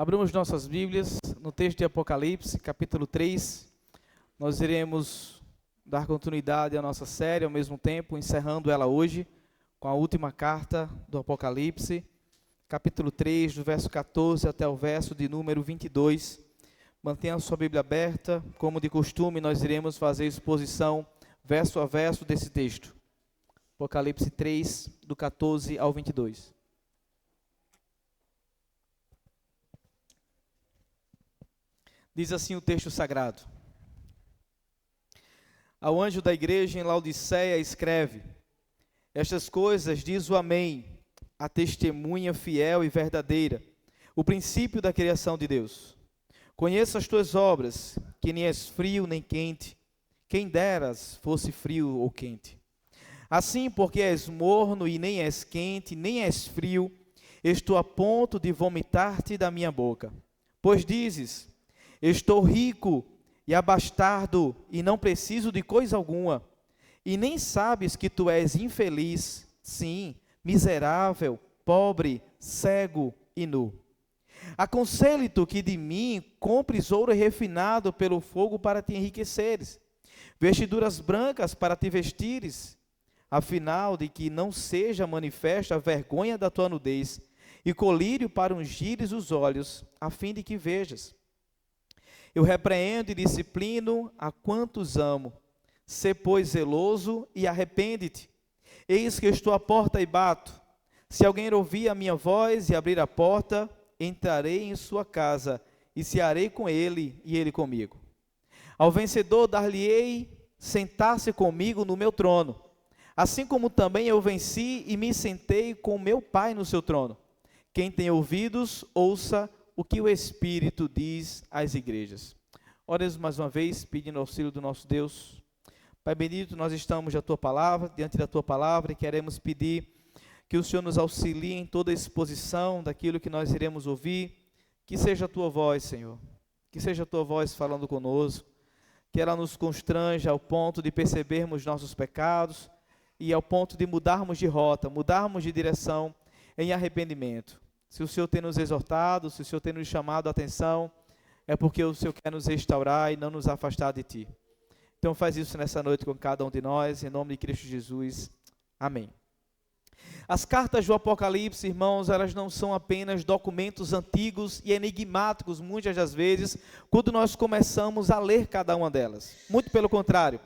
Abramos nossas Bíblias no texto de Apocalipse, capítulo 3. Nós iremos dar continuidade à nossa série, ao mesmo tempo encerrando ela hoje com a última carta do Apocalipse, capítulo 3, do verso 14 até o verso de número 22. Mantenha a sua Bíblia aberta, como de costume nós iremos fazer exposição verso a verso desse texto. Apocalipse 3, do 14 ao 22. Diz assim o texto sagrado: Ao anjo da igreja em Laodiceia escreve: Estas coisas diz o Amém, a testemunha fiel e verdadeira, o princípio da criação de Deus. Conheço as tuas obras, que nem és frio nem quente, quem deras fosse frio ou quente. Assim, porque és morno e nem és quente, nem és frio, estou a ponto de vomitar-te da minha boca. Pois dizes: Estou rico e abastardo e não preciso de coisa alguma. E nem sabes que tu és infeliz, sim, miserável, pobre, cego e nu. Aconselho-te que de mim compres ouro refinado pelo fogo para te enriqueceres, vestiduras brancas para te vestires, afinal de que não seja manifesta a vergonha da tua nudez, e colírio para ungires os olhos, a fim de que vejas. Eu repreendo e disciplino a quantos amo. Sê, pois, zeloso e arrepende-te. Eis que estou à porta e bato. Se alguém ouvir a minha voz e abrir a porta, entrarei em sua casa e cearei com ele e ele comigo. Ao vencedor dar-lhe-ei sentar-se comigo no meu trono, assim como também eu venci e me sentei com meu Pai no seu trono. Quem tem ouvidos, ouça o que o Espírito diz às igrejas. Oremos mais uma vez, pedindo auxílio do nosso Deus. Pai bendito, nós estamos diante da Tua Palavra, e queremos pedir que o Senhor nos auxilie em toda a exposição daquilo que nós iremos ouvir, que seja a Tua voz, Senhor, que seja a Tua voz falando conosco, que ela nos constranja ao ponto de percebermos nossos pecados e ao ponto de mudarmos de rota, mudarmos de direção em arrependimento. Se o Senhor tem nos exortado, se o Senhor tem nos chamado a atenção, é porque o Senhor quer nos restaurar e não nos afastar de Ti. Então faz isso nessa noite com cada um de nós, em nome de Cristo Jesus. Amém. As cartas do Apocalipse, irmãos, elas não são apenas documentos antigos e enigmáticos, muitas das vezes, quando nós começamos a ler cada uma delas. Muito pelo contrário,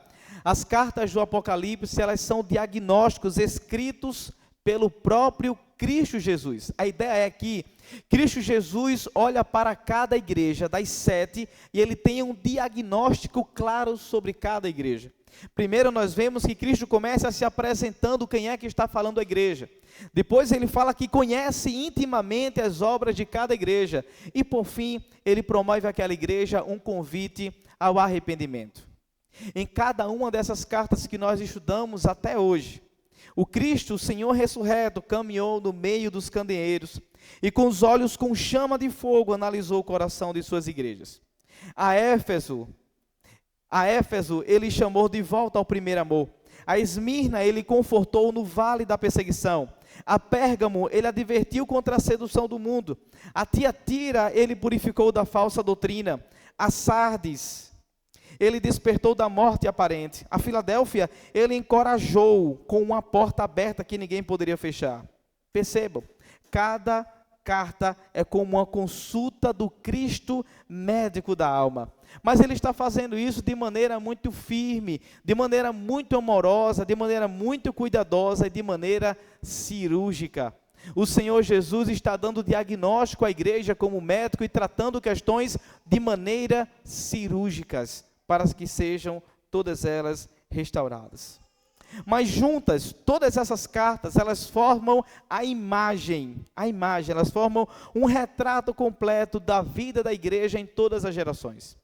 as cartas do Apocalipse, elas são diagnósticos escritos pelo próprio Cristo Jesus. A ideia é que Cristo Jesus olha para cada igreja das 7 e ele tem um diagnóstico claro sobre cada igreja. Primeiro nós vemos que Cristo começa se apresentando quem é que está falando a igreja. Depois ele fala que conhece intimamente as obras de cada igreja. E por fim, ele promove àquela igreja um convite ao arrependimento. Em cada uma dessas cartas que nós estudamos até hoje, o Cristo, o Senhor ressurreto, caminhou no meio dos candeeiros e com os olhos com chama de fogo analisou o coração de suas igrejas. A Éfeso, ele chamou de volta ao primeiro amor. A Esmirna, ele confortou no vale da perseguição. A Pérgamo, ele advertiu contra a sedução do mundo. A Tiatira, ele purificou da falsa doutrina. A Sardes, ele despertou da morte aparente. A Filadélfia, ele encorajou com uma porta aberta que ninguém poderia fechar. Percebam, cada carta é como uma consulta do Cristo médico da alma. Mas ele está fazendo isso de maneira muito firme, de maneira muito amorosa, de maneira muito cuidadosa e de maneira cirúrgica. O Senhor Jesus está dando diagnóstico à igreja como médico e tratando questões de maneira cirúrgicas, para que sejam todas elas restauradas. Mas juntas, todas essas cartas, elas formam a imagem, elas formam um retrato completo da vida da igreja em todas as gerações.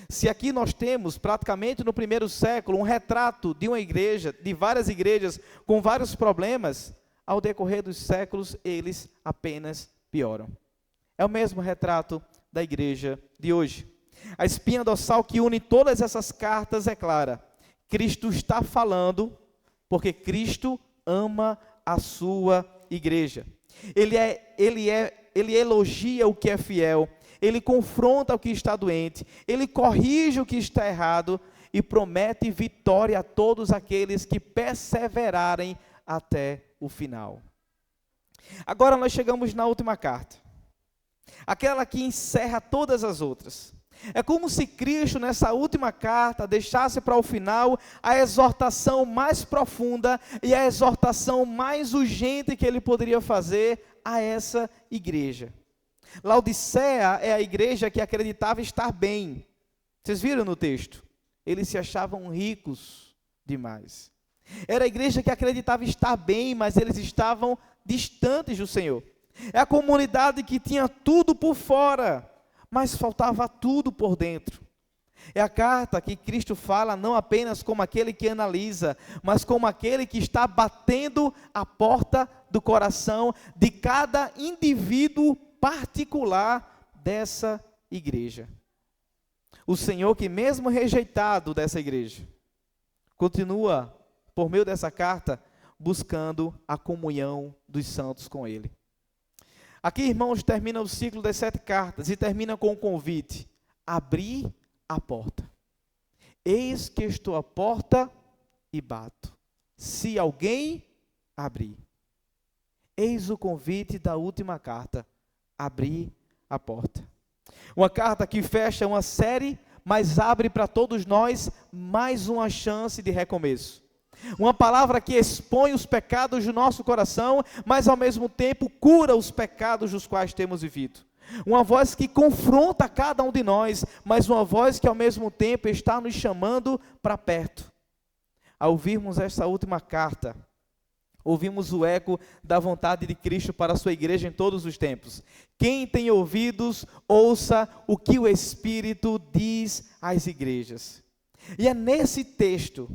Se aqui nós temos, praticamente no primeiro século, um retrato de uma igreja, de várias igrejas com vários problemas, ao decorrer dos séculos, eles apenas pioram. É o mesmo retrato da igreja de hoje. A espinha dorsal que une todas essas cartas é clara. Cristo está falando porque Cristo ama a sua igreja. Ele é ele elogia o que é fiel, ele confronta o que está doente, ele corrige o que está errado e promete vitória a todos aqueles que perseverarem até o final. Agora nós chegamos na última carta, aquela que encerra todas as outras. É como se Cristo, nessa última carta, deixasse para o final a exortação mais profunda e a exortação mais urgente que ele poderia fazer a essa igreja. Laodiceia é a igreja que acreditava estar bem. Vocês viram no texto? Eles se achavam ricos demais. Era a igreja que acreditava estar bem, mas eles estavam distantes do Senhor. É a comunidade que tinha tudo por fora, mas faltava tudo por dentro. É a carta que Cristo fala não apenas como aquele que analisa, mas como aquele que está batendo a porta do coração de cada indivíduo particular dessa igreja. O Senhor, que mesmo rejeitado dessa igreja, continua, por meio dessa carta, buscando a comunhão dos santos com Ele. Aqui, irmãos, termina o ciclo das 7 cartas e termina com o convite: abrir a porta. Eis que estou à porta e bato. Se alguém abrir. Eis o convite da última carta: abrir a porta. Uma carta que fecha uma série, mas abre para todos nós mais uma chance de recomeço. Uma palavra que expõe os pecados do nosso coração, mas ao mesmo tempo cura os pecados dos quais temos vivido. Uma voz que confronta cada um de nós, mas uma voz que ao mesmo tempo está nos chamando para perto. Ao ouvirmos esta última carta, ouvimos o eco da vontade de Cristo para a sua igreja em todos os tempos. Quem tem ouvidos, ouça o que o Espírito diz às igrejas. E é nesse texto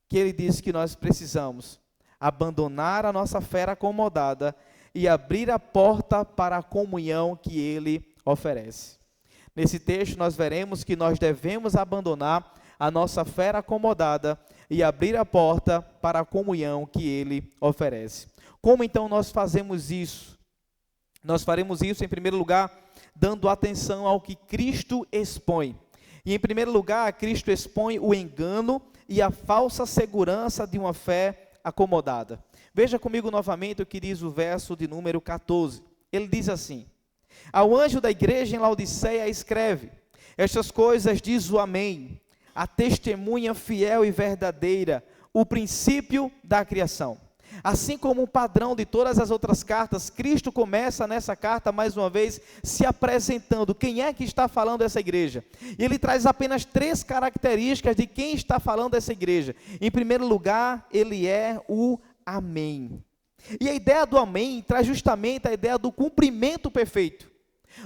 que ele diz que nós precisamos abandonar a nossa fé acomodada e abrir a porta para a comunhão que ele oferece. Nesse texto nós veremos que nós devemos abandonar a nossa fé acomodada e abrir a porta para a comunhão que ele oferece. Como então nós fazemos isso? Nós faremos isso, em primeiro lugar, dando atenção ao que Cristo expõe. E em primeiro lugar, Cristo expõe o engano e a falsa segurança de uma fé acomodada. Veja comigo novamente o que diz o verso de número 14. Ele diz assim: ao anjo da igreja em Laodiceia escreve: estas coisas diz o Amém, a testemunha fiel e verdadeira, o princípio da criação. Assim como o padrão de todas as outras cartas, Cristo começa nessa carta, mais uma vez, se apresentando. Quem é que está falando dessa igreja? E ele traz apenas 3 características de quem está falando dessa igreja. Em primeiro lugar, ele é o Amém. E a ideia do Amém traz justamente a ideia do cumprimento perfeito.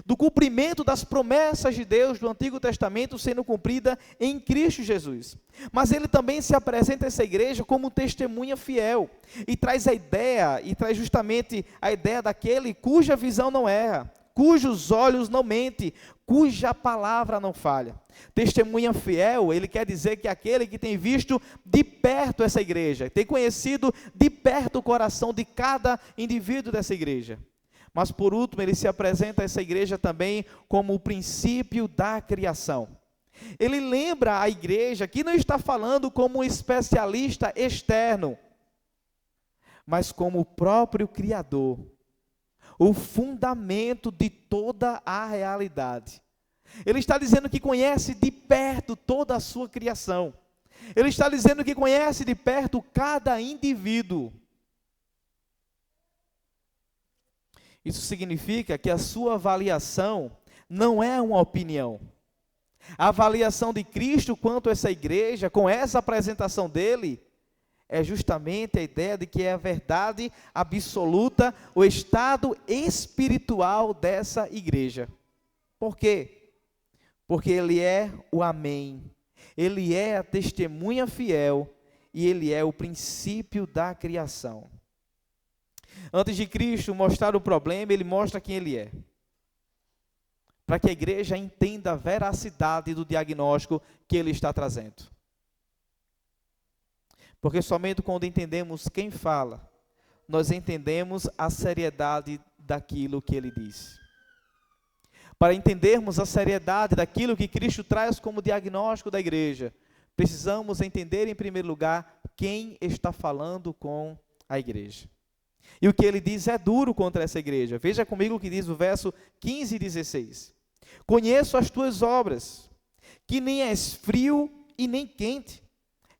Do cumprimento das promessas de Deus do Antigo Testamento sendo cumprida em Cristo Jesus. Mas ele também se apresenta a essa igreja como testemunha fiel, e traz a ideia, e traz justamente a ideia daquele cuja visão não erra, cujos olhos não mentem, cuja palavra não falha. Testemunha fiel, ele quer dizer que aquele que tem visto de perto essa igreja, tem conhecido de perto o coração de cada indivíduo dessa igreja. Mas por último, ele se apresenta a essa igreja também como o princípio da criação. Ele lembra a igreja que não está falando como um especialista externo, mas como o próprio Criador, o fundamento de toda a realidade. Ele está dizendo que conhece de perto toda a sua criação. Ele está dizendo que conhece de perto cada indivíduo. Isso significa que a sua avaliação não é uma opinião. A avaliação de Cristo quanto a essa igreja, com essa apresentação dele, é justamente a ideia de que é a verdade absoluta, o estado espiritual dessa igreja. Por quê? Porque ele é o Amém, ele é a testemunha fiel e ele é o princípio da criação. Antes de Cristo mostrar o problema, ele mostra quem ele é. Para que a igreja entenda a veracidade do diagnóstico que ele está trazendo. Porque somente quando entendemos quem fala, nós entendemos a seriedade daquilo que ele diz. Para entendermos a seriedade daquilo que Cristo traz como diagnóstico da igreja, precisamos entender, em primeiro lugar, quem está falando com a igreja. E o que ele diz é duro contra essa igreja. Veja comigo o que diz o verso 15 e 16. Conheço as tuas obras, que nem és frio e nem quente.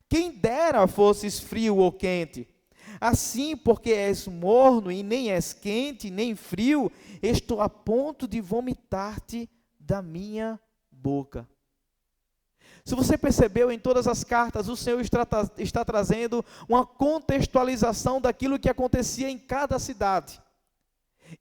Quem dera fosses frio ou quente. Assim, porque és morno e nem és quente, nem frio, estou a ponto de vomitar-te da minha boca. Se você percebeu, em todas as cartas, o Senhor está trazendo uma contextualização daquilo que acontecia em cada cidade.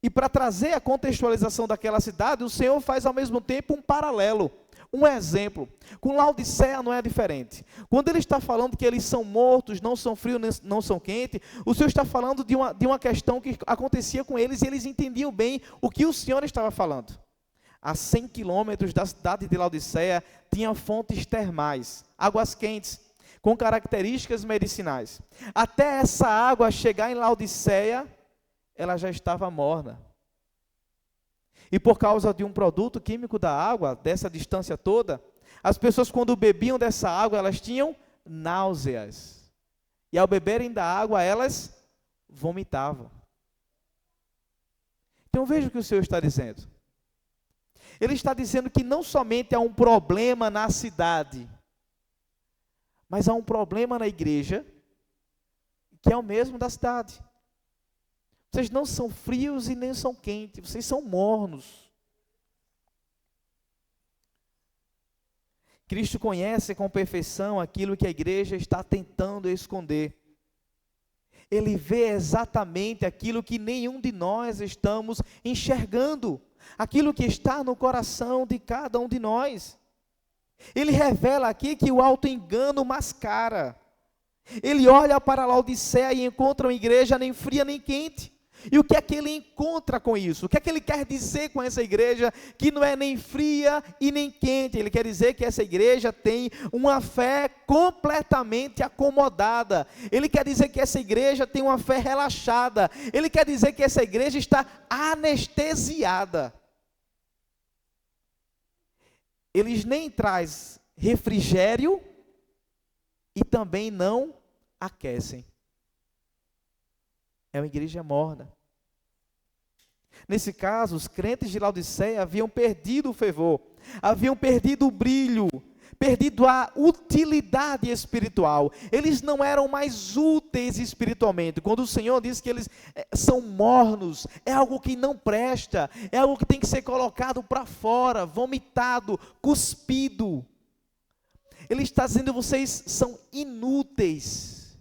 E para trazer a contextualização daquela cidade, o Senhor faz ao mesmo tempo um paralelo, um exemplo. Com Laodiceia não é diferente. Quando ele está falando que eles são mortos, não são frios, não são quentes, o Senhor está falando de uma questão que acontecia com eles e eles entendiam bem o que o Senhor estava falando. A 100 quilômetros da cidade de Laodiceia, tinha fontes termais, águas quentes, com características medicinais. Até essa água chegar em Laodiceia, ela já estava morna. E por causa de um produto químico da água, dessa distância toda, as pessoas quando bebiam dessa água, elas tinham náuseas. E ao beberem da água, elas vomitavam. Então veja o que o Senhor está dizendo. Ele está dizendo que não somente há um problema na cidade, mas há um problema na igreja, que é o mesmo da cidade. Vocês não são frios e nem são quentes, vocês são mornos. Cristo conhece com perfeição aquilo que a igreja está tentando esconder. Ele vê exatamente aquilo que nenhum de nós estamos enxergando, aquilo que está no coração de cada um de nós. Ele revela aqui que o auto-engano mascara. Ele olha para Laodiceia e encontra uma igreja nem fria nem quente. E o que é que ele encontra com isso? O que é que ele quer dizer com essa igreja que não é nem fria e nem quente? Ele quer dizer que essa igreja tem uma fé completamente acomodada. Ele quer dizer que essa igreja tem uma fé relaxada. Ele quer dizer que essa igreja está anestesiada. Eles nem trazem refrigério e também não aquecem. É uma igreja morna. Nesse caso, os crentes de Laodiceia haviam perdido o fervor, haviam perdido o brilho, perdido a utilidade espiritual. Eles não eram mais úteis espiritualmente. Quando o Senhor diz que eles são mornos, é algo que não presta, é algo que tem que ser colocado para fora, vomitado, cuspido. Ele está dizendo: vocês são inúteis,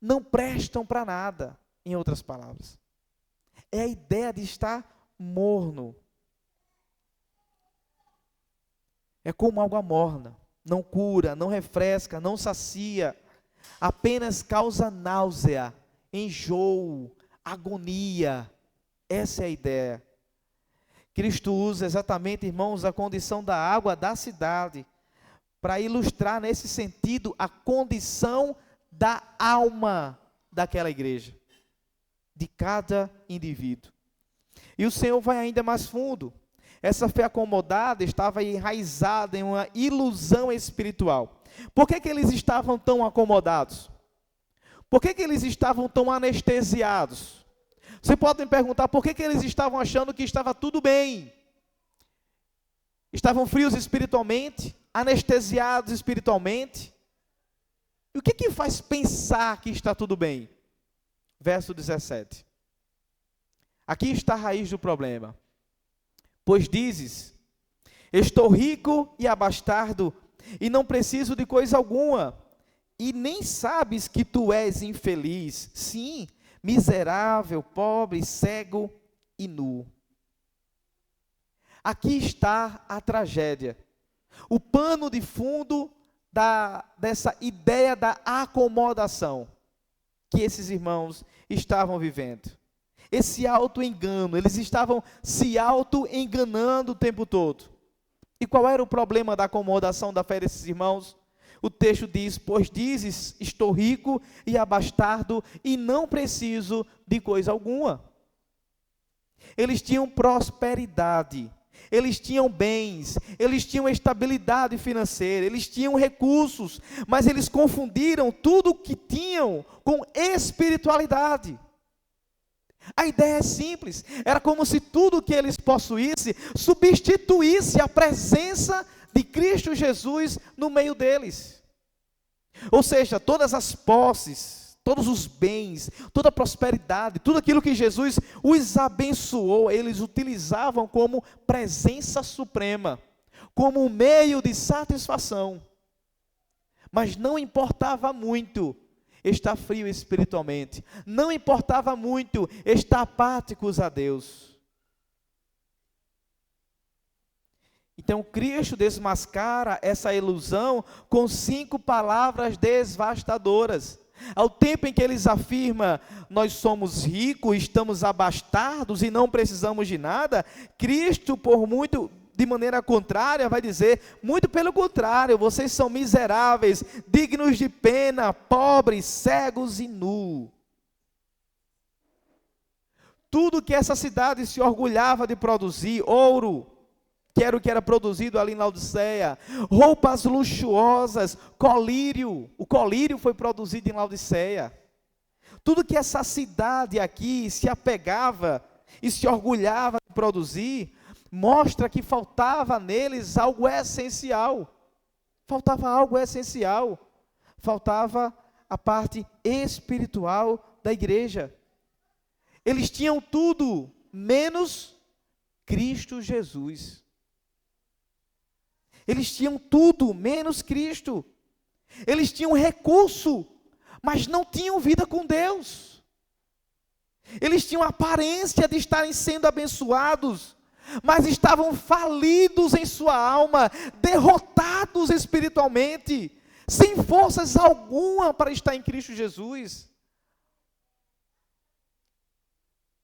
não prestam para nada, em outras palavras. É a ideia de estar morno. É como água morna, não cura, não refresca, não sacia, apenas causa náusea, enjoo, agonia. Essa é a ideia. Cristo usa exatamente, irmãos, a condição da água da cidade, para ilustrar nesse sentido a condição da alma daquela igreja, de cada indivíduo. E o Senhor vai ainda mais fundo. Essa fé acomodada estava enraizada em uma ilusão espiritual. Por que eles estavam tão acomodados? Por que eles estavam tão anestesiados? Você pode me perguntar por que eles estavam achando que estava tudo bem. Estavam frios espiritualmente, anestesiados espiritualmente. E o que faz pensar que está tudo bem? Verso 17. Aqui está a raiz do problema. Pois dizes: estou rico e abastardo, e não preciso de coisa alguma, e nem sabes que tu és infeliz, sim, miserável, pobre, cego e nu. Aqui está a tragédia, o pano de fundo dessa ideia da acomodação que esses irmãos estavam vivendo. Esse auto-engano, eles estavam se auto-enganando o tempo todo. E qual era o problema da acomodação da fé desses irmãos? O texto diz: pois dizes, estou rico e abastardo, e não preciso de coisa alguma. eles tinham prosperidade, eles tinham bens, eles tinham estabilidade financeira, eles tinham recursos, mas eles confundiram tudo o que tinham com espiritualidade. A ideia é simples, era como se tudo que eles possuíssem substituísse a presença de Cristo Jesus no meio deles. Ou seja, todas as posses, todos os bens, toda a prosperidade, tudo aquilo que Jesus os abençoou, eles utilizavam como presença suprema, como um meio de satisfação. Mas não importava muito estar frio espiritualmente, não importava muito estar apáticos a Deus. Então Cristo desmascara essa ilusão com 5 palavras devastadoras. Ao tempo em que eles afirmam, nós somos ricos, estamos abastados e não precisamos de nada, Cristo, de maneira contrária, vai dizer, muito pelo contrário, vocês são miseráveis, dignos de pena, pobres, cegos e nus. Tudo que essa cidade se orgulhava de produzir, ouro, que era o que era produzido ali em Laodiceia, roupas luxuosas, colírio, o colírio foi produzido em Laodiceia. Tudo que essa cidade aqui se apegava e se orgulhava de produzir, mostra que faltava neles algo essencial. Faltava algo essencial. Faltava a parte espiritual da igreja. Eles tinham tudo, menos Cristo Jesus. Eles tinham tudo, menos Cristo. Eles tinham recurso, mas não tinham vida com Deus. Eles tinham a aparência de estarem sendo abençoados, mas estavam falidos em sua alma, derrotados espiritualmente, sem forças alguma para estar em Cristo Jesus.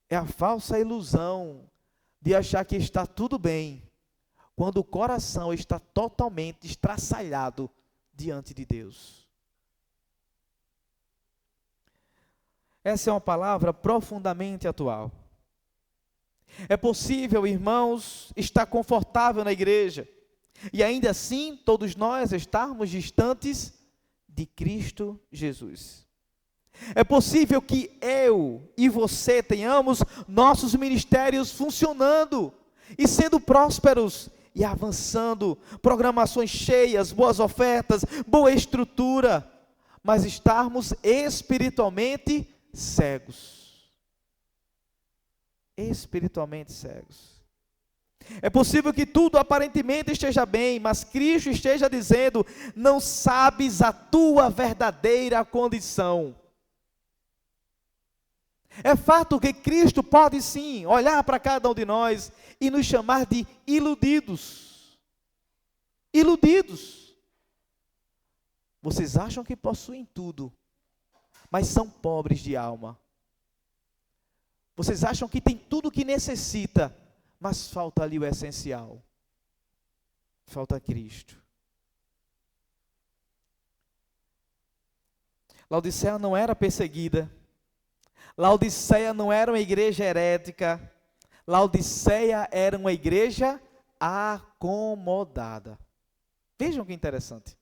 É a falsa ilusão de achar que está tudo bem, quando o coração está totalmente estraçalhado diante de Deus. Essa é uma palavra profundamente atual. É possível, irmãos, estar confortável na igreja e ainda assim todos nós estarmos distantes de Cristo Jesus. É possível que eu e você tenhamos nossos ministérios funcionando e sendo prósperos e avançando, programações cheias, boas ofertas, boa estrutura, mas estarmos espiritualmente cegos. Espiritualmente cegos. É possível que tudo aparentemente esteja bem, mas Cristo esteja dizendo, não sabes a tua verdadeira condição. É fato que Cristo pode sim olhar para cada um de nós e nos chamar de iludidos. Iludidos. Vocês acham que possuem tudo, mas são pobres de alma. Vocês acham que tem tudo o que necessita, mas falta ali o essencial. Falta Cristo. Laodiceia não era perseguida. Laodiceia não era uma igreja herética. Laodiceia era uma igreja acomodada. Vejam que interessante.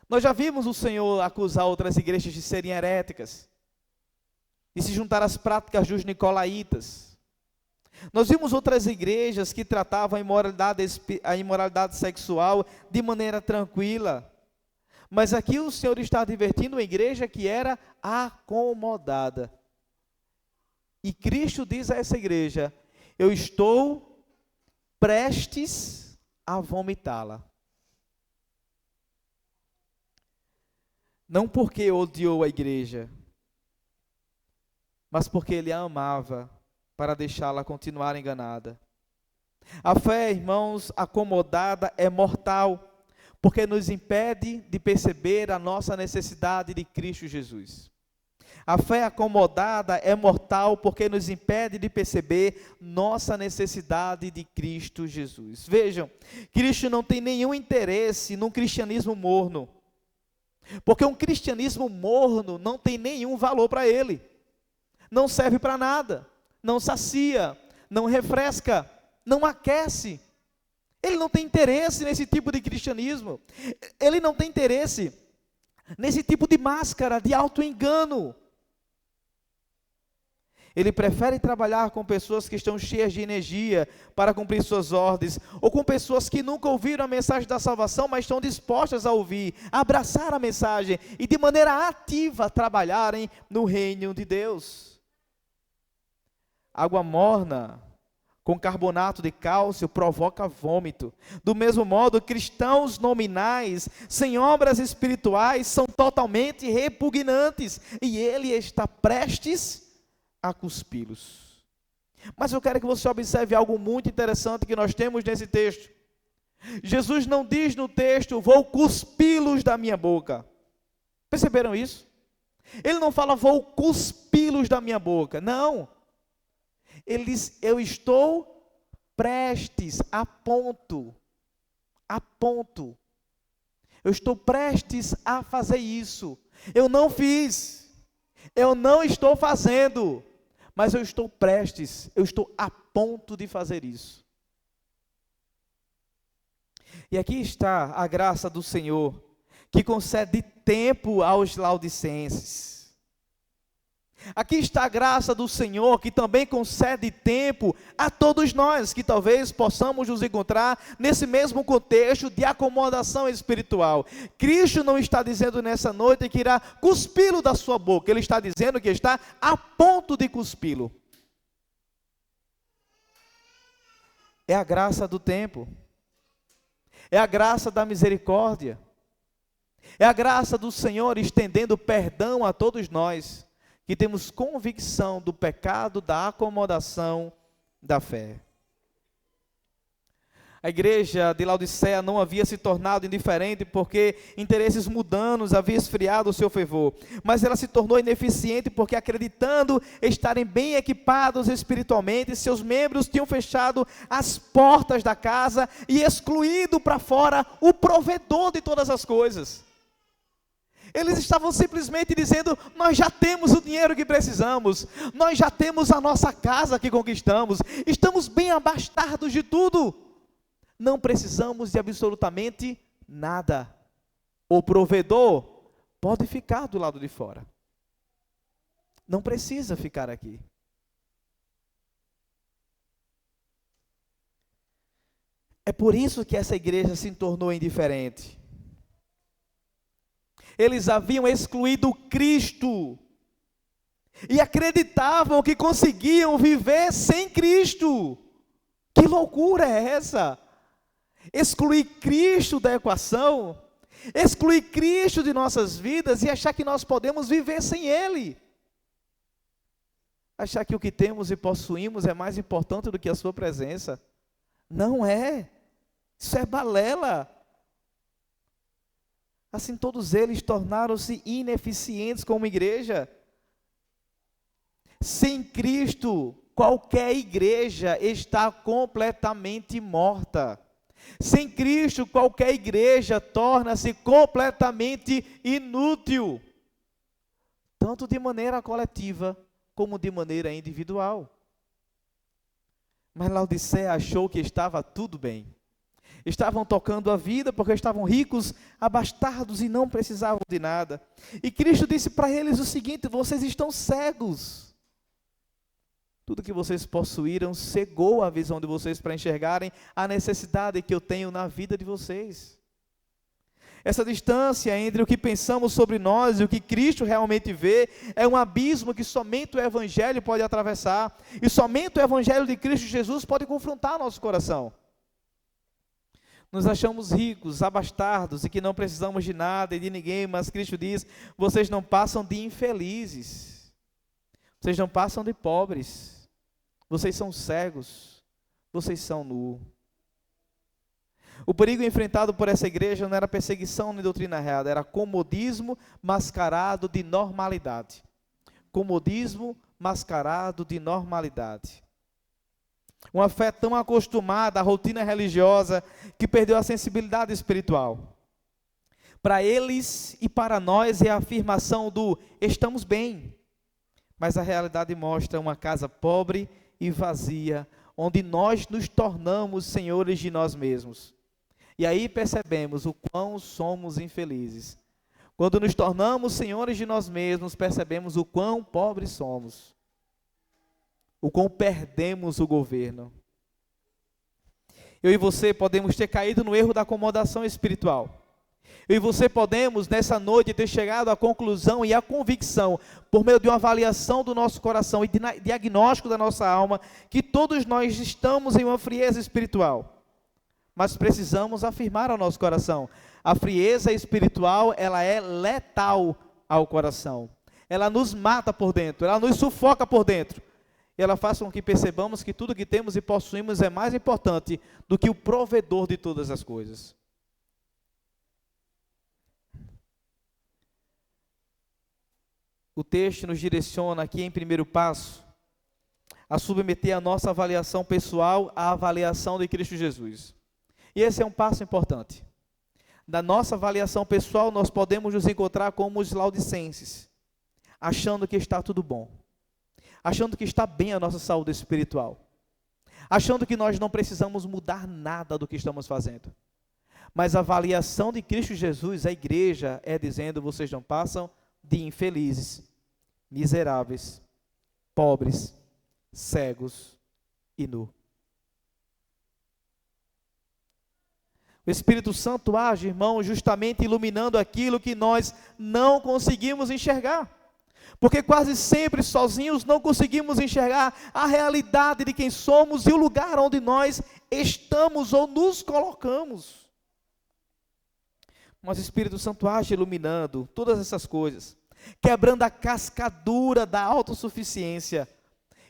Nós já vimos o Senhor acusar outras igrejas de serem heréticas, e se juntar às práticas dos nicolaítas. Nós vimos outras igrejas que tratavam a imoralidade sexual de maneira tranquila. Mas aqui o Senhor está advertindo uma igreja que era acomodada. E Cristo diz a essa igreja, eu estou prestes a vomitá-la. Não porque odiou a igreja, mas porque ele a amava, para deixá-la continuar enganada. A fé, irmãos, acomodada é mortal, porque nos impede de perceber a nossa necessidade de Cristo Jesus. A fé acomodada é mortal, porque nos impede de perceber nossa necessidade de Cristo Jesus. Vejam, Cristo não tem nenhum interesse num cristianismo morno, porque um cristianismo morno não tem nenhum valor para ele. Não serve para nada, não sacia, não refresca, não aquece. Ele não tem interesse nesse tipo de cristianismo. Ele não tem interesse nesse tipo de máscara, de auto-engano. Ele prefere trabalhar com pessoas que estão cheias de energia para cumprir suas ordens, ou com pessoas que nunca ouviram a mensagem da salvação, mas estão dispostas a ouvir, a abraçar a mensagem e de maneira ativa trabalharem no reino de Deus. Água morna com carbonato de cálcio provoca vômito. Do mesmo modo, cristãos nominais, sem obras espirituais, são totalmente repugnantes, e ele está prestes a cuspi-los. Mas eu quero que você observe algo muito interessante que nós temos nesse texto. Jesus não diz no texto, vou cuspi-los da minha boca. Perceberam isso? Ele não fala, vou cuspi-los da minha boca. Não. Ele diz, eu estou prestes, a ponto. Eu estou prestes a fazer isso. Eu não fiz. Eu não estou fazendo. Mas eu estou prestes, eu estou a ponto de fazer isso. E aqui está a graça do Senhor, que concede tempo aos laodicenses. Aqui está a graça do Senhor, que também concede tempo a todos nós, que talvez possamos nos encontrar nesse mesmo contexto de acomodação espiritual. Cristo não está dizendo nessa noite que irá cuspi-lo da sua boca, Ele está dizendo que está a ponto de cuspi-lo. É a graça do tempo, é a graça da misericórdia, é a graça do Senhor estendendo perdão a todos nós, que temos convicção do pecado, da acomodação, da fé. A igreja de Laodiceia não havia se tornado indiferente porque interesses mundanos haviam esfriado o seu fervor, mas ela se tornou ineficiente porque, acreditando estarem bem equipados espiritualmente, seus membros tinham fechado as portas da casa e excluído para fora o provedor de todas as coisas. Eles estavam simplesmente dizendo, nós já temos o dinheiro que precisamos, nós já temos a nossa casa que conquistamos, estamos bem abastados de tudo, não precisamos de absolutamente nada. O provedor pode ficar do lado de fora, não precisa ficar aqui. É por isso que essa igreja se tornou indiferente. Eles haviam excluído Cristo e acreditavam que conseguiam viver sem Cristo. Que loucura é essa? Excluir Cristo da equação, excluir Cristo de nossas vidas e achar que nós podemos viver sem Ele. Achar que o que temos e possuímos é mais importante do que a sua presença. Não é. Isso é balela. Assim todos eles tornaram-se ineficientes como igreja. Sem Cristo, qualquer igreja está completamente morta. Sem Cristo, qualquer igreja torna-se completamente inútil, tanto de maneira coletiva como de maneira individual. Mas Laodiceia achou que estava tudo bem. Estavam tocando a vida porque estavam ricos, abastados e não precisavam de nada. E Cristo disse para eles o seguinte: vocês estão cegos. Tudo que vocês possuíram cegou a visão de vocês para enxergarem a necessidade que eu tenho na vida de vocês. Essa distância entre o que pensamos sobre nós e o que Cristo realmente vê é um abismo que somente o Evangelho pode atravessar. E somente o Evangelho de Cristo Jesus pode confrontar nosso coração. Nos achamos ricos, abastados e que não precisamos de nada e de ninguém, mas Cristo diz, vocês não passam de infelizes, vocês não passam de pobres, vocês são cegos, vocês são nus. O perigo enfrentado por essa igreja não era perseguição nem doutrina errada, era comodismo mascarado de normalidade. Comodismo mascarado de normalidade. Uma fé tão acostumada à rotina religiosa que perdeu a sensibilidade espiritual. Para eles e para nós é a afirmação do estamos bem, mas a realidade mostra uma casa pobre e vazia, onde nós nos tornamos senhores de nós mesmos. E aí percebemos o quão somos infelizes. Quando nos tornamos senhores de nós mesmos, percebemos o quão pobres somos, o quão perdemos o governo. Eu e você podemos ter caído no erro da acomodação espiritual. Eu e você podemos, nessa noite, ter chegado à conclusão e à convicção, por meio de uma avaliação do nosso coração e de diagnóstico da nossa alma, que todos nós estamos em uma frieza espiritual. Mas precisamos afirmar ao nosso coração: a frieza espiritual, ela é letal ao coração. Ela nos mata por dentro, ela nos sufoca por dentro. Ela faz com que percebamos que tudo que temos e possuímos é mais importante do que o provedor de todas as coisas. O texto nos direciona aqui em primeiro passo a submeter a nossa avaliação pessoal à avaliação de Cristo Jesus. E esse é um passo importante. Da nossa avaliação pessoal, nós podemos nos encontrar como os laudicenses, achando que está tudo bom, achando que está bem a nossa saúde espiritual, achando que nós não precisamos mudar nada do que estamos fazendo. Mas a avaliação de Cristo Jesus, a igreja, é dizendo: vocês não passam de infelizes, miseráveis, pobres, cegos e nu. O Espírito Santo age, irmão, justamente iluminando aquilo que nós não conseguimos enxergar. Porque quase sempre sozinhos não conseguimos enxergar a realidade de quem somos e o lugar onde nós estamos ou nos colocamos. Mas o Espírito Santo age iluminando todas essas coisas, quebrando a cascadura da autossuficiência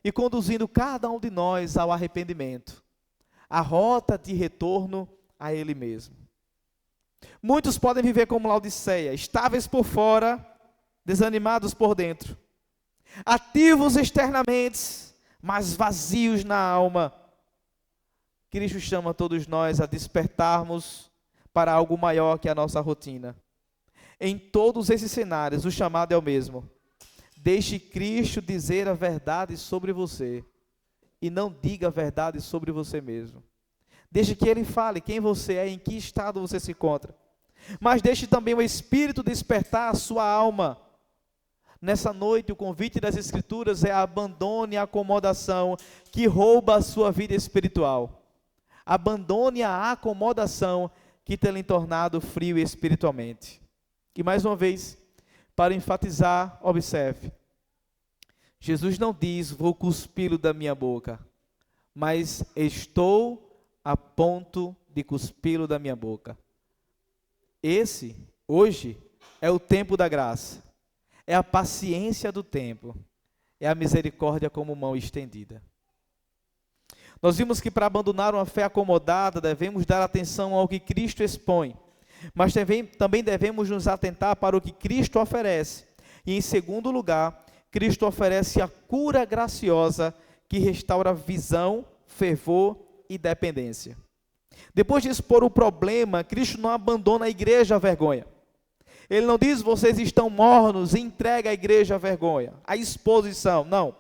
e conduzindo cada um de nós ao arrependimento, a rota de retorno a Ele mesmo. Muitos podem viver como Laodiceia, estáveis por fora, desanimados por dentro, ativos externamente, mas vazios na alma. Cristo chama todos nós a despertarmos para algo maior que a nossa rotina. Em todos esses cenários, o chamado é o mesmo: deixe Cristo dizer a verdade sobre você, e não diga a verdade sobre você mesmo. Deixe que Ele fale quem você é, em que estado você se encontra. Mas deixe também o Espírito despertar a sua alma. Nessa noite, o convite das Escrituras é: abandone a acomodação que rouba a sua vida espiritual. Abandone a acomodação que tem lhe tornado frio espiritualmente. E mais uma vez, para enfatizar, observe: Jesus não diz: vou cuspi-lo da minha boca, mas estou a ponto de cuspi-lo da minha boca. Esse, hoje, é o tempo da graça, é a paciência do tempo, é a misericórdia como mão estendida. Nós vimos que para abandonar uma fé acomodada, devemos dar atenção ao que Cristo expõe, mas também devemos nos atentar para o que Cristo oferece. E em segundo lugar, Cristo oferece a cura graciosa que restaura visão, fervor e dependência. Depois de expor o problema, Cristo não abandona a igreja à vergonha. Ele não diz: vocês estão mornos, e entrega a igreja à vergonha, à exposição. Não.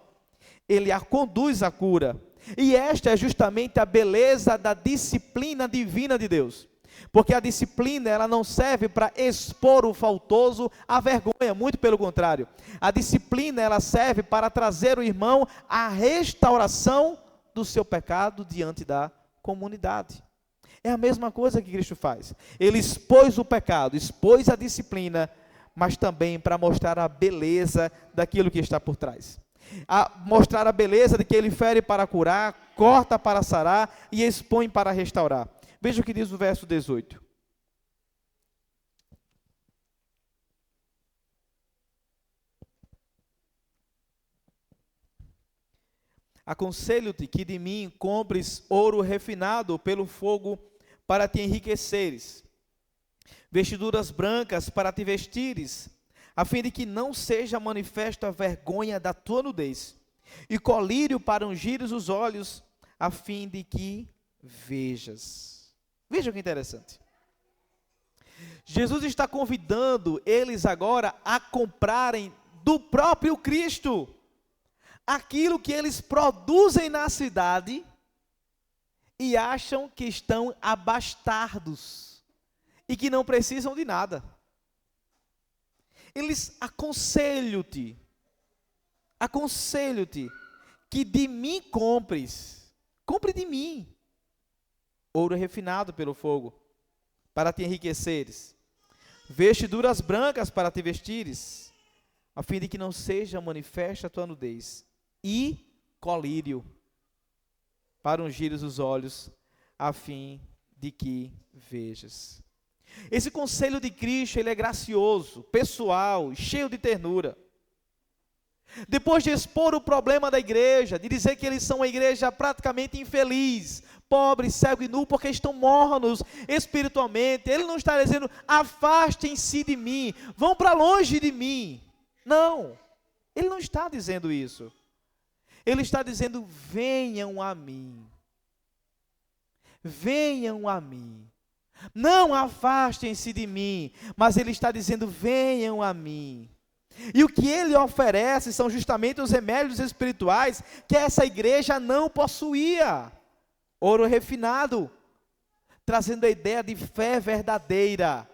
Ele a conduz à cura. E esta é justamente a beleza da disciplina divina de Deus. Porque a disciplina, ela não serve para expor o faltoso à vergonha, muito pelo contrário. A disciplina, ela serve para trazer o irmão à restauração do seu pecado diante da comunidade. É a mesma coisa que Cristo faz. Ele expôs o pecado, expôs a disciplina, mas também para mostrar a beleza daquilo que está por trás. Mostrar a beleza de que Ele fere para curar, corta para sarar e expõe para restaurar. Veja o que diz o verso 18. Aconselho-te que de mim compres ouro refinado pelo fogo para te enriqueceres, vestiduras brancas para te vestires, a fim de que não seja manifesta a vergonha da tua nudez, e colírio para ungires os olhos, a fim de que vejas. Veja que interessante. Jesus está convidando eles agora a comprarem do próprio Cristo aquilo que eles produzem na cidade e acham que estão abastados e que não precisam de nada. Eles aconselho-te que de mim compre de mim, ouro refinado pelo fogo, para te enriqueceres, vestiduras brancas para te vestires, a fim de que não seja manifesta a tua nudez, e colírio, para ungires os olhos, a fim de que vejas. Esse conselho de Cristo, ele é gracioso, pessoal, cheio de ternura. Depois de expor o problema da igreja, de dizer que eles são uma igreja praticamente infeliz, pobre, cego e nu, porque estão mornos espiritualmente, ele não está dizendo, afastem-se de mim, vão para longe de mim. Não, ele não está dizendo isso. Ele está dizendo, venham a mim. Venham a mim. Não afastem-se de mim, mas ele está dizendo, venham a mim. E o que ele oferece são justamente os remédios espirituais que essa igreja não possuía. Ouro refinado, trazendo a ideia de fé verdadeira.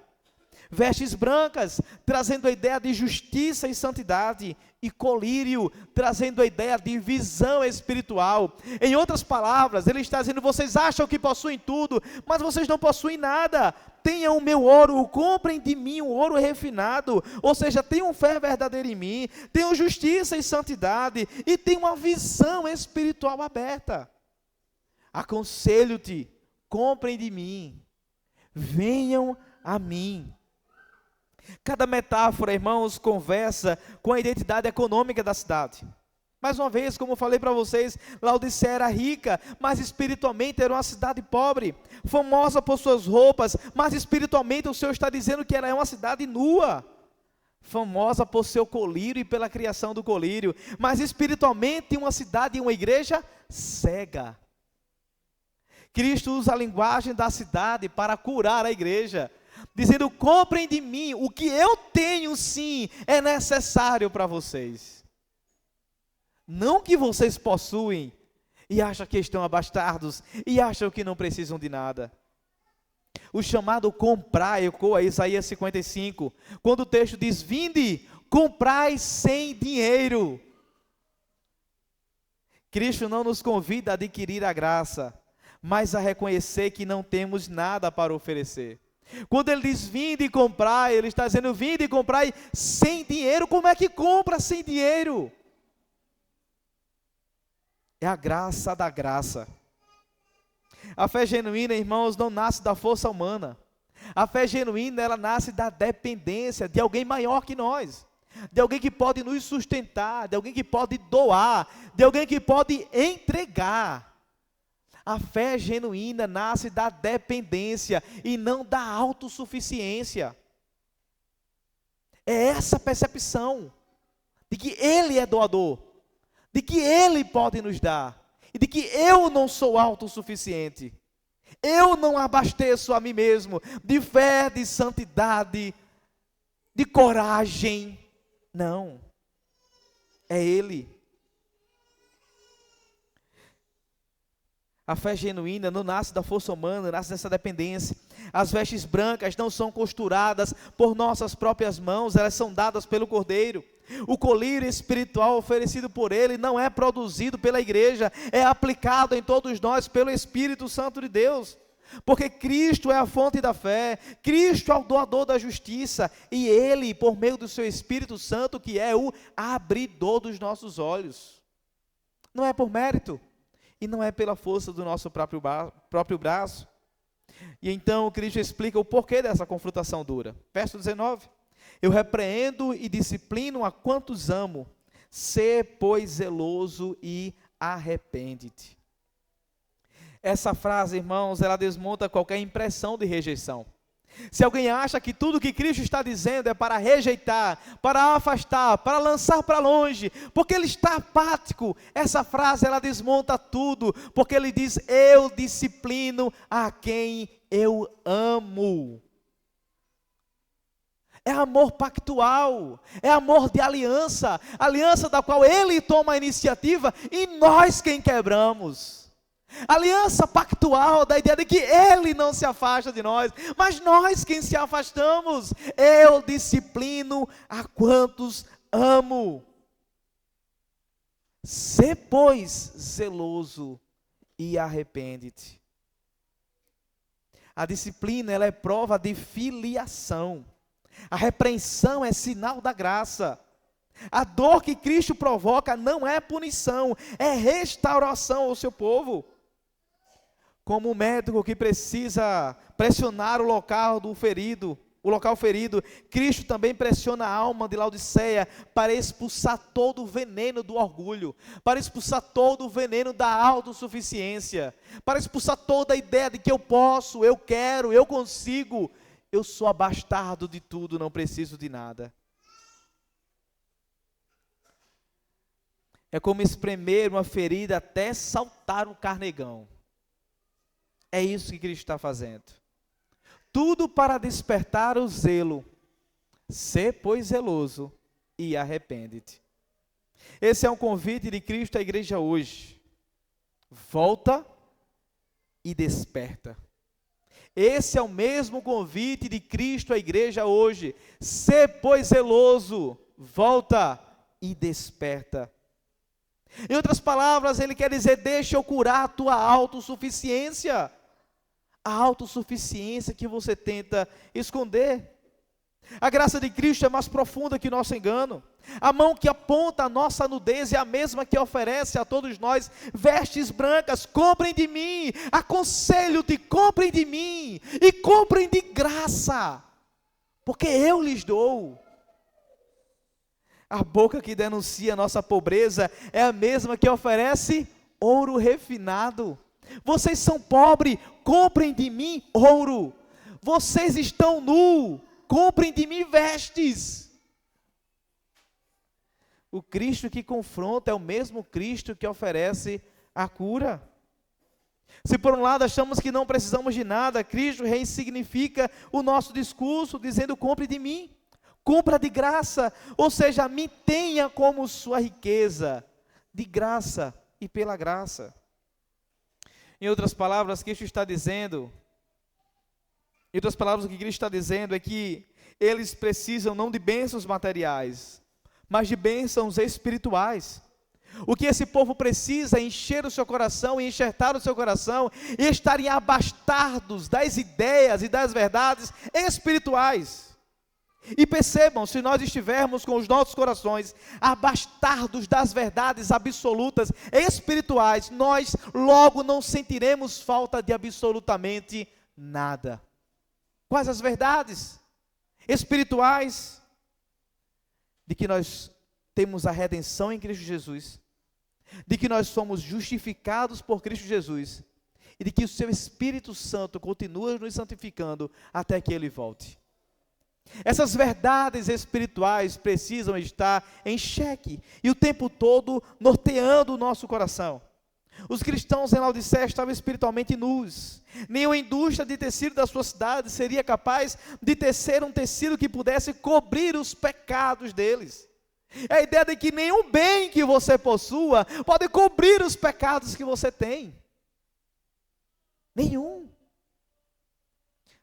Vestes brancas, trazendo a ideia de justiça e santidade. E colírio, trazendo a ideia de visão espiritual. Em outras palavras, ele está dizendo, vocês acham que possuem tudo, mas vocês não possuem nada. Tenham o meu ouro, comprem de mim um ouro refinado, ou seja, tenham fé verdadeira em mim, tenham justiça e santidade, e tenham uma visão espiritual aberta. Aconselho-te, comprem de mim, venham a mim. Cada metáfora, irmãos, conversa com a identidade econômica da cidade. Mais uma vez, como eu falei para vocês, Laodiceia era rica, mas espiritualmente era uma cidade pobre, famosa por suas roupas, mas espiritualmente o Senhor está dizendo que ela é uma cidade nua, famosa por seu colírio e pela criação do colírio, mas espiritualmente uma cidade e uma igreja cega. Cristo usa a linguagem da cidade para curar a igreja, dizendo, comprem de mim, o que eu tenho sim, é necessário para vocês. Não que vocês possuem, e acham que estão abastados, e acham que não precisam de nada. O chamado comprar ecoa Isaías 55, quando o texto diz, vinde, comprai sem dinheiro. Cristo não nos convida a adquirir a graça, mas a reconhecer que não temos nada para oferecer. Quando ele diz, vinde e comprai, ele está dizendo, vinde e comprai sem dinheiro. Como é que compra sem dinheiro? É a graça da graça. A fé genuína, irmãos, não nasce da força humana. A fé genuína, ela nasce da dependência de alguém maior que nós, de alguém que pode nos sustentar, de alguém que pode doar, de alguém que pode entregar. A fé genuína nasce da dependência e não da autossuficiência. É essa percepção de que Ele é doador, de que Ele pode nos dar, e de que eu não sou autossuficiente. Eu não abasteço a mim mesmo de fé, de santidade, de coragem. Não, é Ele. A fé genuína não nasce da força humana, nasce dessa dependência. As vestes brancas não são costuradas por nossas próprias mãos, elas são dadas pelo Cordeiro. O colírio espiritual oferecido por Ele não é produzido pela igreja, é aplicado em todos nós pelo Espírito Santo de Deus. Porque Cristo é a fonte da fé, Cristo é o doador da justiça, e Ele, por meio do seu Espírito Santo, que é o abridor dos nossos olhos. Não é por mérito, e não é pela força do nosso próprio braço. E então Cristo explica o porquê dessa confrontação dura. Verso 19. Eu repreendo e disciplino a quantos amo. Sê, pois, zeloso e arrepende-te. Essa frase, irmãos, ela desmonta qualquer impressão de rejeição. Se alguém acha que tudo que Cristo está dizendo é para rejeitar, para afastar, para lançar para longe, porque ele está apático, essa frase ela desmonta tudo, porque ele diz, eu disciplino a quem eu amo. É amor pactual, é amor de aliança, aliança da qual ele toma a iniciativa e nós quem quebramos. Aliança pactual, da ideia de que Ele não se afasta de nós, mas nós quem se afastamos. Eu disciplino a quantos amo. Sê, pois, zeloso e arrepende-te. A disciplina, ela é prova de filiação. A repreensão é sinal da graça. A dor que Cristo provoca não é punição, é restauração ao seu povo. Como um médico que precisa pressionar o local ferido, Cristo também pressiona a alma de Laodiceia para expulsar todo o veneno do orgulho, para expulsar todo o veneno da autossuficiência, para expulsar toda a ideia de que eu posso, eu quero, eu consigo, eu sou abastado de tudo, não preciso de nada. É como espremer uma ferida até saltar um carnegão. É isso que Cristo está fazendo. Tudo para despertar o zelo. Sê, pois, zeloso e arrepende-te. Esse é um convite de Cristo à igreja hoje. Volta e desperta. Esse é o mesmo convite de Cristo à igreja hoje. Sê, pois, zeloso, volta e desperta. Em outras palavras, ele quer dizer, deixa eu curar a tua autossuficiência. A autossuficiência que você tenta esconder. A graça de Cristo é mais profunda que o nosso engano. A mão que aponta a nossa nudez é a mesma que oferece a todos nós vestes brancas. Comprem de mim, aconselho-te, comprem de mim e comprem de graça, porque eu lhes dou. A boca que denuncia a nossa pobreza é a mesma que oferece ouro refinado. Vocês são pobres, comprem de mim ouro. Vocês estão nus, comprem de mim vestes. O Cristo que confronta é o mesmo Cristo que oferece a cura. Se por um lado achamos que não precisamos de nada, Cristo ressignifica o nosso discurso, dizendo, compre de mim, compra de graça, ou seja, me tenha como sua riqueza, de graça e pela graça. Em outras palavras, o que Cristo está dizendo é que eles precisam não de bênçãos materiais, mas de bênçãos espirituais. O que esse povo precisa é encher o seu coração, e enxertar o seu coração, e estarem abastados das ideias e das verdades espirituais. E percebam, se nós estivermos com os nossos corações abastados das verdades absolutas espirituais, nós logo não sentiremos falta de absolutamente nada. Quais as verdades espirituais? De que nós temos a redenção em Cristo Jesus, de que nós somos justificados por Cristo Jesus, e de que o seu Espírito Santo continua nos santificando até que Ele volte. Essas verdades espirituais precisam estar em xeque e o tempo todo norteando o nosso coração. Os cristãos em Laodiceia estavam espiritualmente nus. Nenhuma indústria de tecido da sua cidade seria capaz de tecer um tecido que pudesse cobrir os pecados deles. É a ideia de que nenhum bem que você possua pode cobrir os pecados que você tem. Nenhum.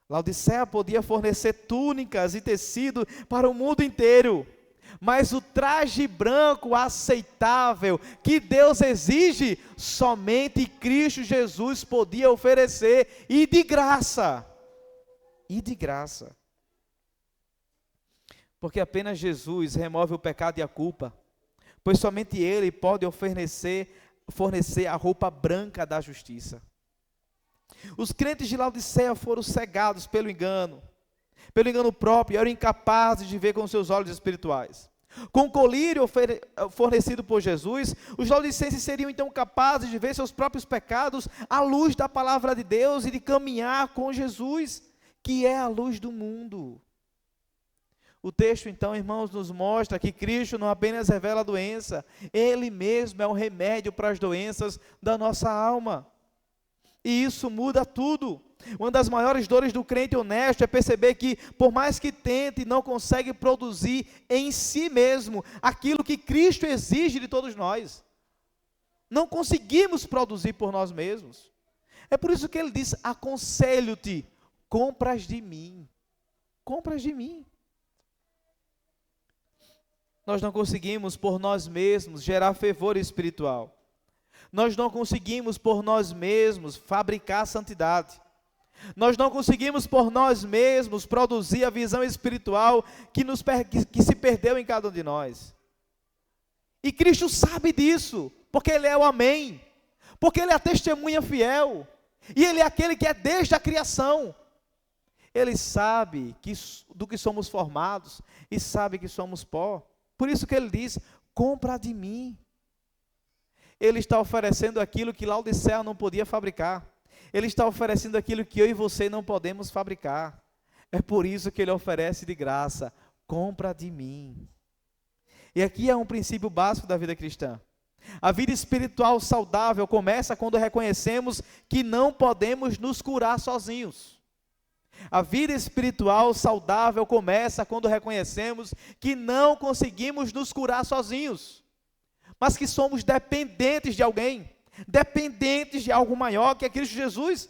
Laodiceia podia fornecer túnicas e tecido para o mundo inteiro, mas o traje branco aceitável que Deus exige, somente Cristo Jesus podia oferecer, e de graça. E de graça. Porque apenas Jesus remove o pecado e a culpa, pois somente Ele pode fornecer a roupa branca da justiça. Os crentes de Laodiceia foram cegados pelo engano próprio, eram incapazes de ver com seus olhos espirituais. Com o colírio fornecido por Jesus, os laodicenses seriam então capazes de ver seus próprios pecados à luz da palavra de Deus e de caminhar com Jesus, que é a luz do mundo. O texto então, irmãos, nos mostra que Cristo não apenas revela a doença, Ele mesmo é o remédio para as doenças da nossa alma. E isso muda tudo. Uma das maiores dores do crente honesto é perceber que, por mais que tente, não consegue produzir em si mesmo aquilo que Cristo exige de todos nós. Não conseguimos produzir por nós mesmos. É por isso que ele diz: aconselho-te, compras de mim. Compras de mim. Nós não conseguimos por nós mesmos gerar fervor espiritual. Nós não conseguimos por nós mesmos fabricar santidade. Nós não conseguimos por nós mesmos produzir a visão espiritual que se perdeu em cada um de nós. E Cristo sabe disso, porque Ele é o Amém, porque Ele é a testemunha fiel, e Ele é aquele que é desde a criação. Ele sabe do que somos formados, e sabe que somos pó. Por isso que Ele diz: compra de mim. Ele está oferecendo aquilo que Laodiceia não podia fabricar. Ele está oferecendo aquilo que eu e você não podemos fabricar. É por isso que Ele oferece de graça: compra de mim. E aqui é um princípio básico da vida cristã. A vida espiritual saudável começa quando reconhecemos que não podemos nos curar sozinhos. A vida espiritual saudável começa quando reconhecemos que não conseguimos nos curar sozinhos, mas que somos dependentes de alguém, dependentes de algo maior, que é Cristo Jesus.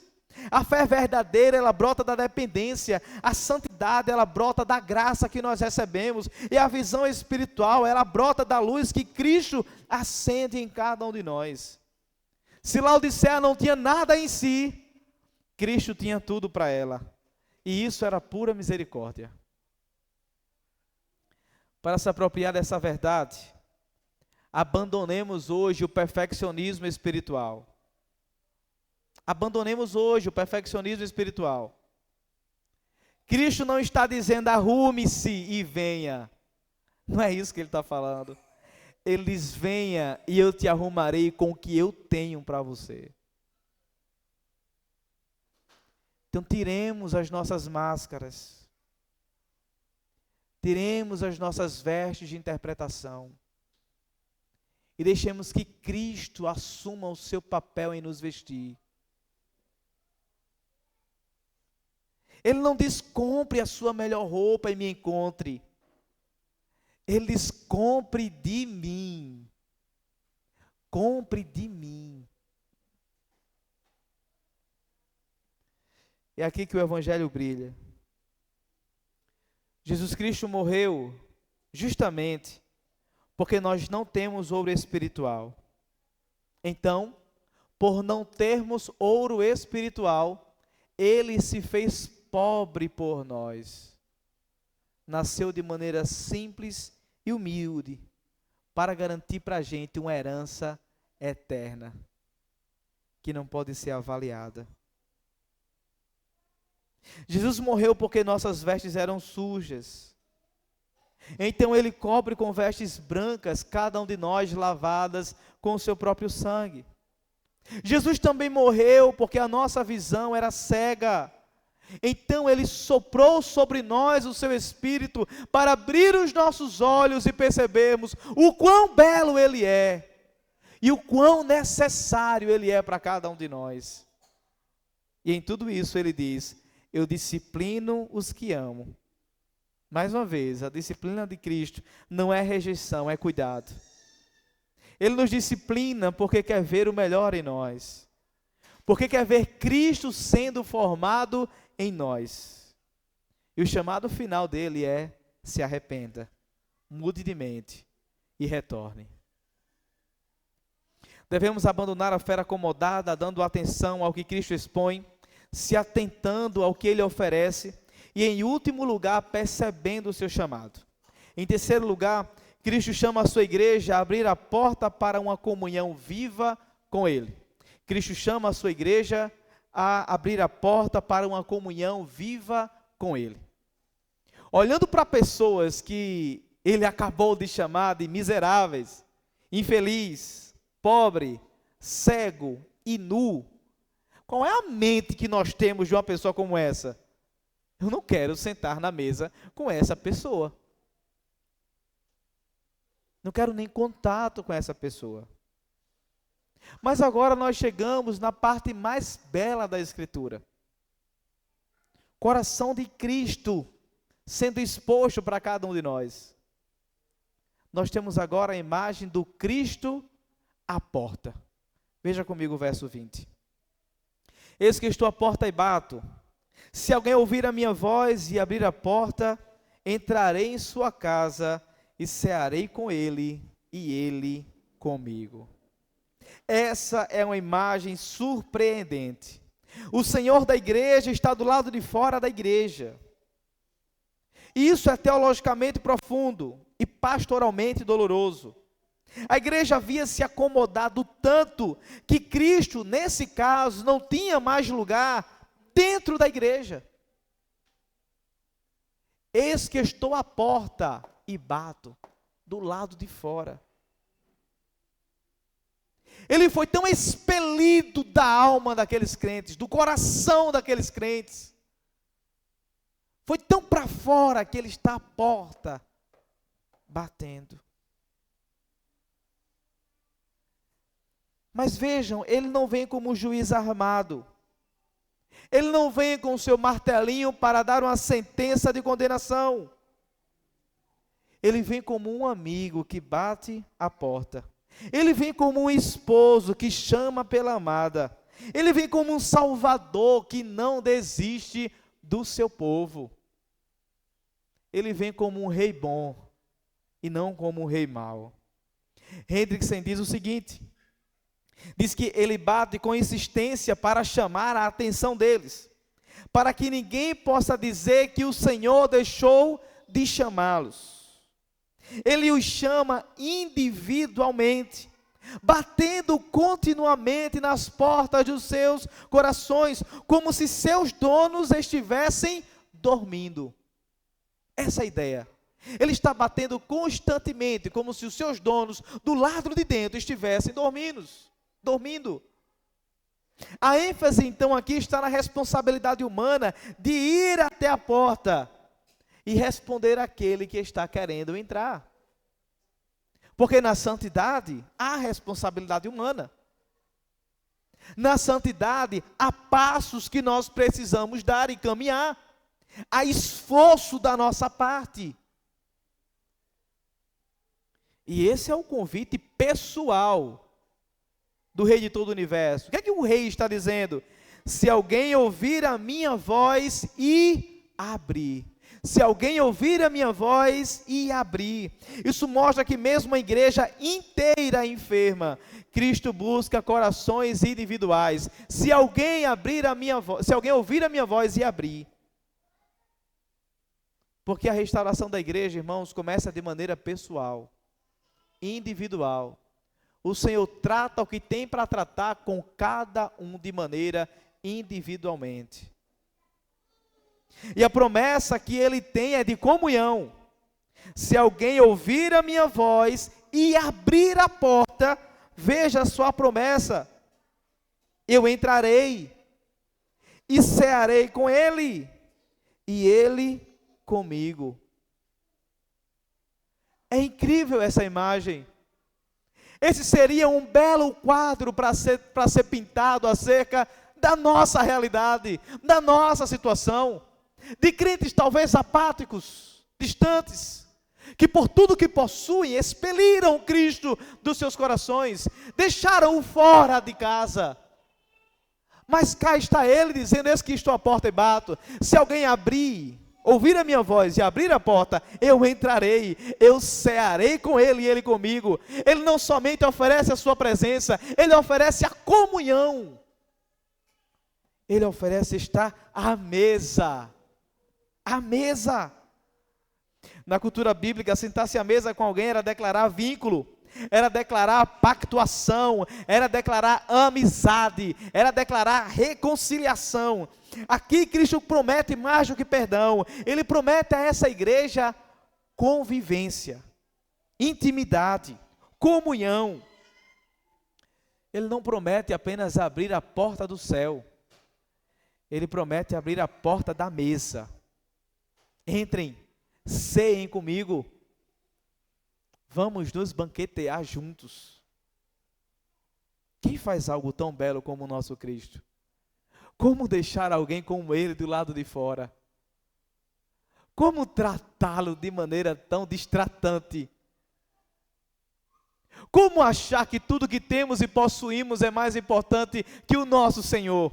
A fé verdadeira, ela brota da dependência. A santidade, ela brota da graça que nós recebemos. E a visão espiritual, ela brota da luz que Cristo acende em cada um de nós. Se Laodiceia não tinha nada em si, Cristo tinha tudo para ela. E isso era pura misericórdia. Para se apropriar dessa verdade, abandonemos hoje o perfeccionismo espiritual. Abandonemos hoje o perfeccionismo espiritual. Cristo não está dizendo: arrume-se e venha. Não é isso que Ele está falando. Ele diz: venha e eu te arrumarei com o que eu tenho para você. Então tiremos as nossas máscaras. Tiremos as nossas vestes de interpretação. E deixemos que Cristo assuma o seu papel em nos vestir. Ele não diz: compre a sua melhor roupa e me encontre. Ele diz: compre de mim. Compre de mim. É aqui que o Evangelho brilha. Jesus Cristo morreu justamente porque nós não temos ouro espiritual. Então, por não termos ouro espiritual, Ele se fez pobre por nós. Nasceu de maneira simples e humilde, para garantir para a gente uma herança eterna, que não pode ser avaliada. Jesus morreu porque nossas vestes eram sujas. Então Ele cobre com vestes brancas cada um de nós, lavadas com o seu próprio sangue. Jesus também morreu porque a nossa visão era cega. Então Ele soprou sobre nós o seu Espírito para abrir os nossos olhos e percebermos o quão belo Ele é e o quão necessário Ele é para cada um de nós. E em tudo isso Ele diz: eu disciplino os que amo. Mais uma vez, a disciplina de Cristo não é rejeição, é cuidado. Ele nos disciplina porque quer ver o melhor em nós, porque quer ver Cristo sendo formado em nós. E o chamado final dele é: se arrependa, mude de mente e retorne. Devemos abandonar a fé acomodada, dando atenção ao que Cristo expõe, se atentando ao que Ele oferece, e em último lugar, percebendo o seu chamado. Em terceiro lugar, Cristo chama a sua igreja a abrir a porta para uma comunhão viva com Ele. Cristo chama a sua igreja a abrir a porta para uma comunhão viva com Ele. Olhando para pessoas que Ele acabou de chamar de miseráveis, infeliz, pobre, cego e nu, qual é a mente que nós temos de uma pessoa como essa? Eu não quero sentar na mesa com essa pessoa. Não quero nem contato com essa pessoa. Mas agora nós chegamos na parte mais bela da Escritura. Coração de Cristo sendo exposto para cada um de nós. Nós temos agora a imagem do Cristo à porta. Veja comigo o verso 20. Eis que estou à porta e bato. Se alguém ouvir a minha voz e abrir a porta, entrarei em sua casa e cearei com ele e ele comigo. Essa é uma imagem surpreendente. O Senhor da igreja está do lado de fora da igreja. E isso é teologicamente profundo e pastoralmente doloroso. A igreja havia se acomodado tanto que Cristo, nesse caso, não tinha mais lugar dentro da igreja. Eis que estou à porta e bato do lado de fora. Ele foi tão expelido da alma daqueles crentes, do coração daqueles crentes. Foi tão para fora que ele está à porta, batendo. Mas vejam, ele não vem como um juiz armado. Ele não vem com o seu martelinho para dar uma sentença de condenação. Ele vem como um amigo que bate a porta. Ele vem como um esposo que chama pela amada. Ele vem como um salvador que não desiste do seu povo. Ele vem como um rei bom e não como um rei mau. Hendrickson diz o seguinte: diz que ele bate com insistência para chamar a atenção deles, para que ninguém possa dizer que o Senhor deixou de chamá-los. Ele os chama individualmente, batendo continuamente nas portas dos seus corações, como se seus donos estivessem dormindo. Essa é a ideia. Ele está batendo constantemente, como se os seus donos do lado de dentro estivessem dormindo. A ênfase então aqui está na responsabilidade humana de ir até a porta e responder àquele que está querendo entrar. Porque na santidade há responsabilidade humana. Na santidade há passos que nós precisamos dar e caminhar. Há esforço da nossa parte. E esse é o convite pessoal do Rei de todo o universo. O que é que o rei está dizendo? Se alguém ouvir a minha voz e abrir. Se alguém ouvir a minha voz e abrir. Isso mostra que mesmo a igreja inteira enferma, Cristo busca corações individuais. Se alguém abrir a minha voz, se alguém ouvir a minha voz e abrir. Porque a restauração da igreja, irmãos, começa de maneira pessoal, individual. O Senhor trata o que tem para tratar com cada um de maneira individualmente. E a promessa que Ele tem é de comunhão. Se alguém ouvir a minha voz e abrir a porta, veja a sua promessa. Eu entrarei e cearei com ele, e ele comigo. É incrível essa imagem. Esse seria um belo quadro para ser pintado acerca da nossa realidade, da nossa situação, de crentes talvez apáticos, distantes, que por tudo que possuem expeliram Cristo dos seus corações, deixaram-o fora de casa. Mas cá está Ele dizendo: eis que estou à porta e bato. Se alguém ouvir a minha voz e abrir a porta, eu entrarei, eu cearei com ele e ele comigo. Ele não somente oferece a sua presença, ele oferece a comunhão. Ele oferece estar à mesa. À mesa. Na cultura bíblica, sentar-se à mesa com alguém era declarar vínculo, era declarar pactuação, era declarar amizade, era declarar reconciliação. Aqui Cristo promete mais do que perdão. Ele promete a essa igreja convivência, intimidade, comunhão. Ele não promete apenas abrir a porta do céu. Ele promete abrir a porta da mesa. Entrem, ceiem comigo. Vamos nos banquetear juntos. Quem faz algo tão belo como o nosso Cristo? Como deixar alguém como Ele do lado de fora? Como tratá-lo de maneira tão distratante? Como achar que tudo que temos e possuímos é mais importante que o nosso Senhor?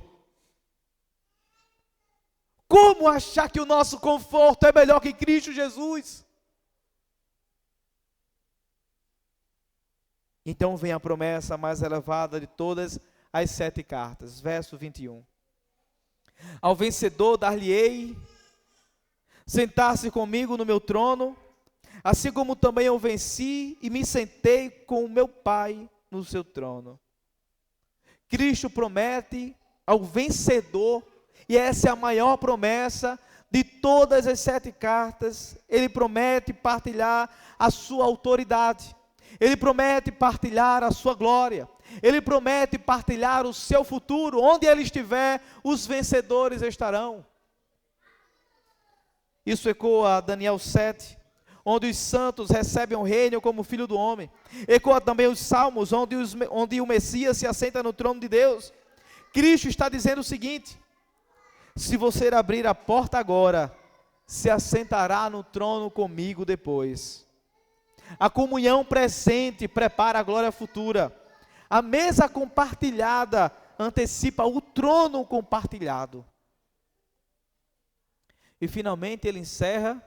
Como achar que o nosso conforto é melhor que Cristo Jesus? Então vem a promessa mais elevada de todas as 7 cartas, verso 21. Ao vencedor dar-lhe-ei sentar-se comigo no meu trono, assim como também eu venci e me sentei com o meu Pai no seu trono. Cristo promete ao vencedor, e essa é a maior promessa de todas as 7 cartas. Ele promete partilhar a sua autoridade, ele promete partilhar a sua glória, ele promete partilhar o seu futuro. Onde ele estiver, os vencedores estarão. Isso ecoa Daniel 7, onde os santos recebem o reino como filho do homem. Ecoa também os salmos, onde o Messias se assenta no trono de Deus. Cristo está dizendo o seguinte: se você abrir a porta agora, se assentará no trono comigo depois. A comunhão presente prepara a glória futura. A mesa compartilhada antecipa o trono compartilhado. E finalmente ele encerra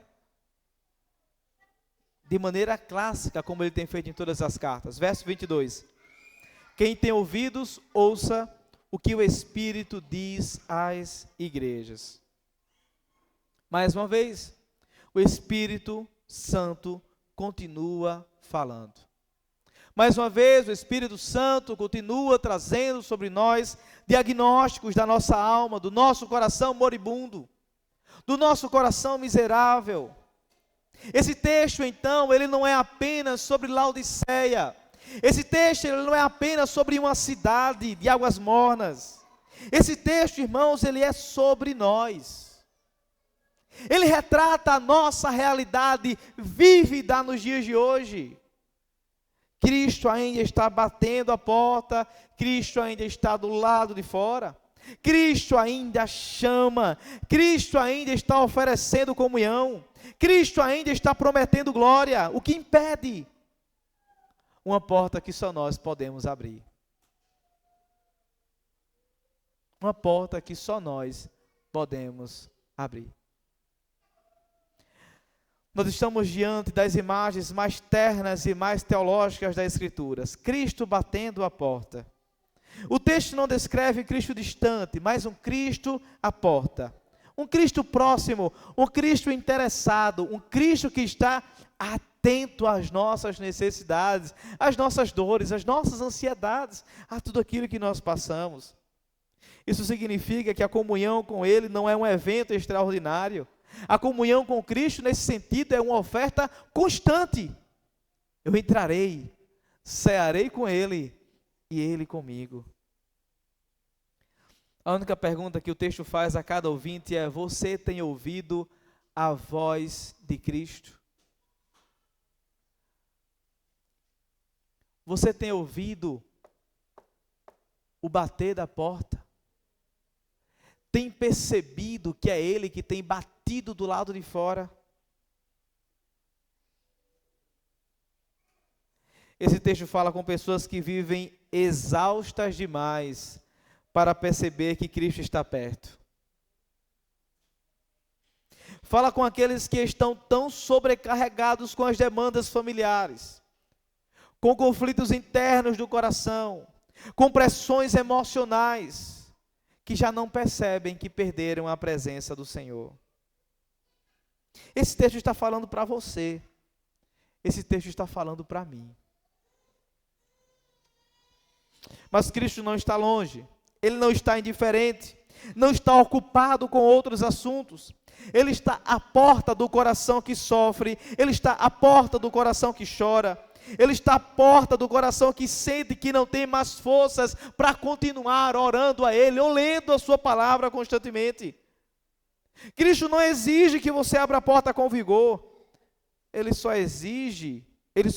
de maneira clássica, como ele tem feito em todas as cartas. Verso 22. Quem tem ouvidos, ouça o que o Espírito diz às igrejas. Mais uma vez, o Espírito Santo continua falando. Mais uma vez, o Espírito Santo continua trazendo sobre nós diagnósticos da nossa alma, do nosso coração moribundo, do nosso coração miserável. Esse texto, então, ele não é apenas sobre Laodiceia. Esse texto, ele não é apenas sobre uma cidade de águas mornas. Esse texto, irmãos, ele é sobre nós. Ele retrata a nossa realidade vívida nos dias de hoje. Cristo ainda está batendo a porta, Cristo ainda está do lado de fora. Cristo ainda chama, Cristo ainda está oferecendo comunhão, Cristo ainda está prometendo glória. O que impede? Uma porta que só nós podemos abrir. Uma porta que só nós podemos abrir. Nós estamos diante das imagens mais ternas e mais teológicas das Escrituras. Cristo batendo a porta. O texto não descreve Cristo distante, mas um Cristo à porta. Um Cristo próximo, um Cristo interessado, um Cristo que está atento às nossas necessidades, às nossas dores, às nossas ansiedades, a tudo aquilo que nós passamos. Isso significa que a comunhão com Ele não é um evento extraordinário. A comunhão com Cristo, nesse sentido, é uma oferta constante. Eu entrarei, cearei com Ele e Ele comigo. A única pergunta que o texto faz a cada ouvinte é: você tem ouvido a voz de Cristo? Você tem ouvido o bater da porta? Tem percebido que é Ele que tem batido do lado de fora? Esse texto fala com pessoas que vivem exaustas demais para perceber que Cristo está perto. Fala com aqueles que estão tão sobrecarregados com as demandas familiares, com conflitos internos do coração, com pressões emocionais, que já não percebem que perderam a presença do Senhor. Esse texto está falando para você. Esse texto está falando para mim. Mas Cristo não está longe. Ele não está indiferente. Não está ocupado com outros assuntos. Ele está à porta do coração que sofre. Ele está à porta do coração que chora. Ele está à porta do coração que sente que não tem mais forças para continuar orando a Ele, ou lendo a sua palavra constantemente. Cristo não exige que você abra a porta com vigor. Ele só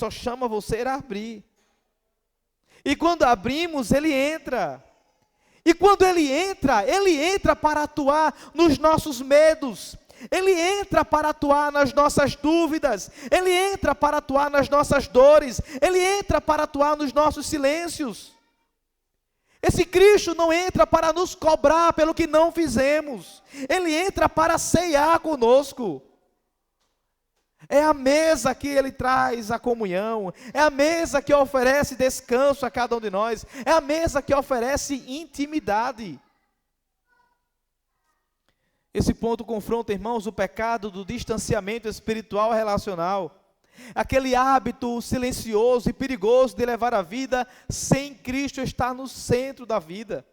chama você a abrir. E quando abrimos, Ele entra. E quando Ele entra para atuar nos nossos medos. Ele entra para atuar nas nossas dúvidas, Ele entra para atuar nas nossas dores, Ele entra para atuar nos nossos silêncios. Esse Cristo não entra para nos cobrar pelo que não fizemos, Ele entra para ceiar conosco. É a mesa que Ele traz a comunhão, é a mesa que oferece descanso a cada um de nós, é a mesa que oferece intimidade. Esse ponto confronta, irmãos, o pecado do distanciamento espiritual e relacional. Aquele hábito silencioso e perigoso de levar a vida sem Cristo estar no centro da vida.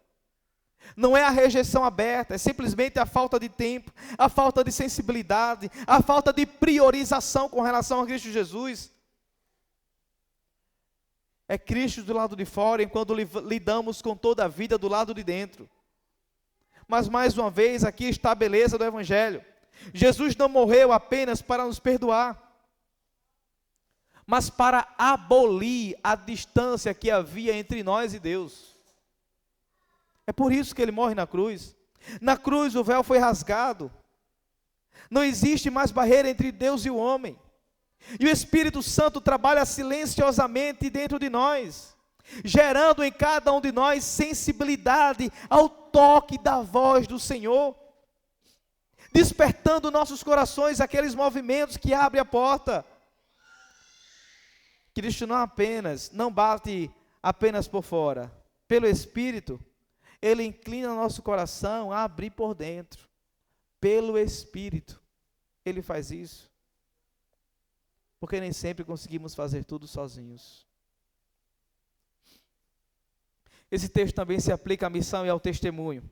Não é a rejeição aberta, é simplesmente a falta de tempo, a falta de sensibilidade, a falta de priorização com relação a Cristo Jesus. É Cristo do lado de fora, enquanto lidamos com toda a vida do lado de dentro. Mas mais uma vez, aqui está a beleza do Evangelho. Jesus não morreu apenas para nos perdoar, mas para abolir a distância que havia entre nós e Deus. É por isso que Ele morre na cruz. Na cruz o véu foi rasgado. Não existe mais barreira entre Deus e o homem. E o Espírito Santo trabalha silenciosamente dentro de nós, gerando em cada um de nós sensibilidade ao toque da voz do Senhor, despertando nossos corações aqueles movimentos que abrem a porta. Cristo não bate apenas por fora, pelo Espírito, Ele inclina nosso coração a abrir por dentro, pelo Espírito, Ele faz isso, porque nem sempre conseguimos fazer tudo sozinhos. Esse texto também se aplica à missão e ao testemunho.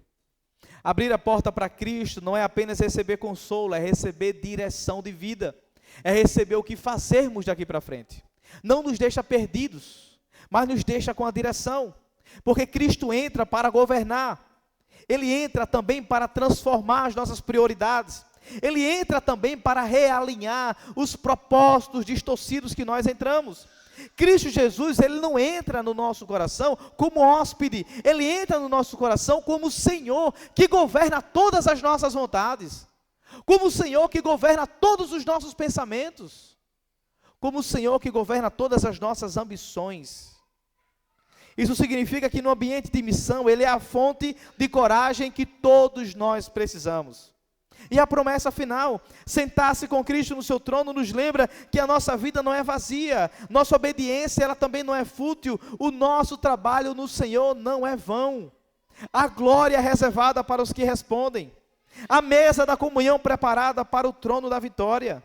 Abrir a porta para Cristo não é apenas receber consolo, é receber direção de vida, é receber o que fazermos daqui para frente. Não nos deixa perdidos, mas nos deixa com a direção, porque Cristo entra para governar, Ele entra também para transformar as nossas prioridades, Ele entra também para realinhar os propósitos distorcidos que nós entramos. Cristo Jesus, Ele não entra no nosso coração como hóspede, Ele entra no nosso coração como Senhor, que governa todas as nossas vontades, como o Senhor que governa todos os nossos pensamentos, como o Senhor que governa todas as nossas ambições. Isso significa que no ambiente de missão, Ele é a fonte de coragem que todos nós precisamos. E a promessa final, sentar-se com Cristo no seu trono, nos lembra que a nossa vida não é vazia, nossa obediência ela também não é fútil, o nosso trabalho no Senhor não é vão. A glória é reservada para os que respondem, a mesa da comunhão preparada para o trono da vitória.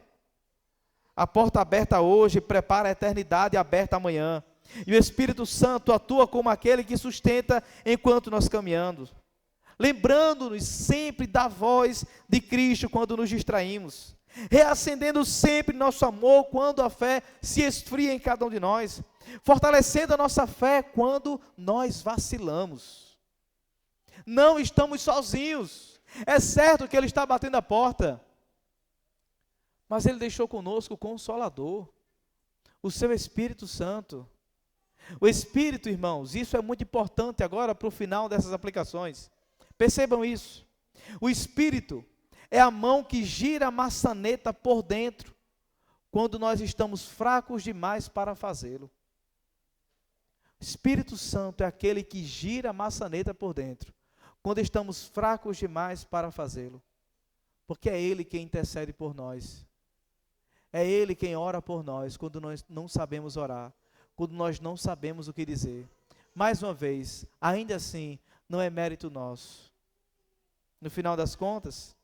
A porta aberta hoje prepara a eternidade aberta amanhã, e o Espírito Santo atua como aquele que sustenta enquanto nós caminhamos, lembrando-nos sempre da voz de Cristo quando nos distraímos, reacendendo sempre nosso amor quando a fé se esfria em cada um de nós, fortalecendo a nossa fé quando nós vacilamos. Não estamos sozinhos, é certo que Ele está batendo a porta, mas Ele deixou conosco o Consolador, o seu Espírito Santo. O Espírito, irmãos, isso é muito importante agora para o final dessas aplicações. Percebam isso, o Espírito é a mão que gira a maçaneta por dentro, quando nós estamos fracos demais para fazê-lo. O Espírito Santo é aquele que gira a maçaneta por dentro, quando estamos fracos demais para fazê-lo, porque é Ele quem intercede por nós, é Ele quem ora por nós, quando nós não sabemos orar, quando nós não sabemos o que dizer. Mais uma vez, ainda assim, não é mérito nosso. No final das contas,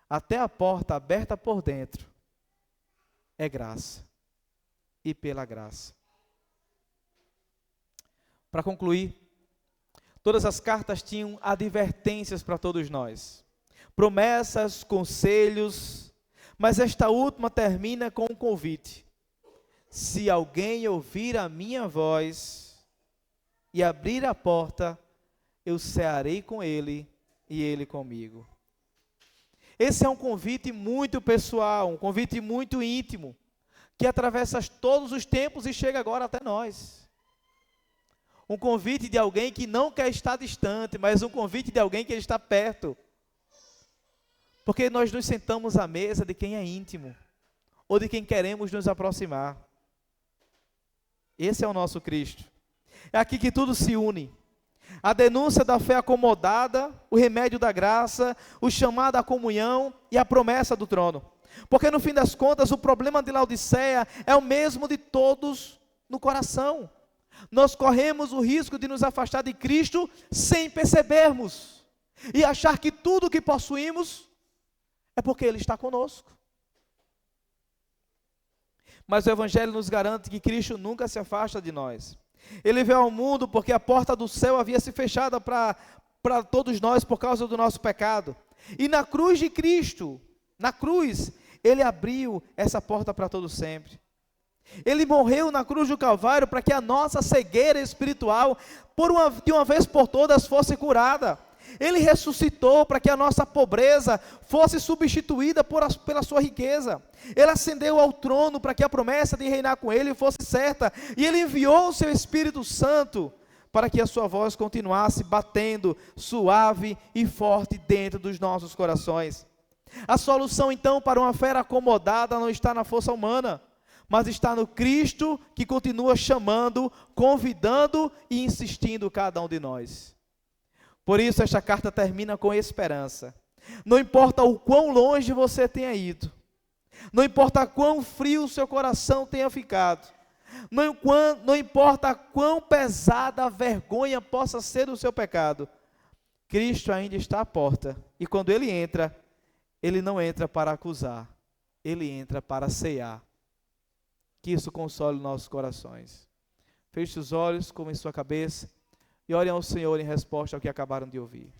até a porta aberta por dentro é graça, e pela graça. Para concluir, todas as cartas tinham advertências para todos nós, promessas, conselhos, mas esta última termina com um convite: se alguém ouvir a minha voz e abrir a porta, eu cearei com ele e ele comigo. Esse é um convite muito pessoal, um convite muito íntimo, que atravessa todos os tempos e chega agora até nós. Um convite de alguém que não quer estar distante, mas um convite de alguém que está perto. Porque nós nos sentamos à mesa de quem é íntimo, ou de quem queremos nos aproximar. Esse é o nosso Cristo. É aqui que tudo se une. A denúncia da fé acomodada, o remédio da graça, o chamado à comunhão e a promessa do trono. Porque no fim das contas, o problema de Laodiceia é o mesmo de todos no coração. Nós corremos o risco de nos afastar de Cristo sem percebermos. E achar que tudo que possuímos é porque Ele está conosco. Mas o Evangelho nos garante que Cristo nunca se afasta de nós. Ele veio ao mundo porque a porta do céu havia se fechado para todos nós por causa do nosso pecado. E na cruz de Cristo, na cruz, Ele abriu essa porta para todo sempre. Ele morreu na cruz do Calvário para que a nossa cegueira espiritual, de uma vez por todas, fosse curada. Ele ressuscitou para que a nossa pobreza fosse substituída pela sua riqueza. Ele ascendeu ao trono para que a promessa de reinar com Ele fosse certa. E Ele enviou o seu Espírito Santo para que a sua voz continuasse batendo suave e forte dentro dos nossos corações. A solução então para uma fé acomodada não está na força humana, mas está no Cristo que continua chamando, convidando e insistindo cada um de nós. Por isso esta carta termina com esperança. Não importa o quão longe você tenha ido, não importa quão frio o seu coração tenha ficado, não importa quão pesada a vergonha possa ser do seu pecado, Cristo ainda está à porta, e quando Ele entra, Ele não entra para acusar, Ele entra para ceiar. Que isso console nossos corações. Feche os olhos, curvem sua cabeça e orem ao Senhor em resposta ao que acabaram de ouvir.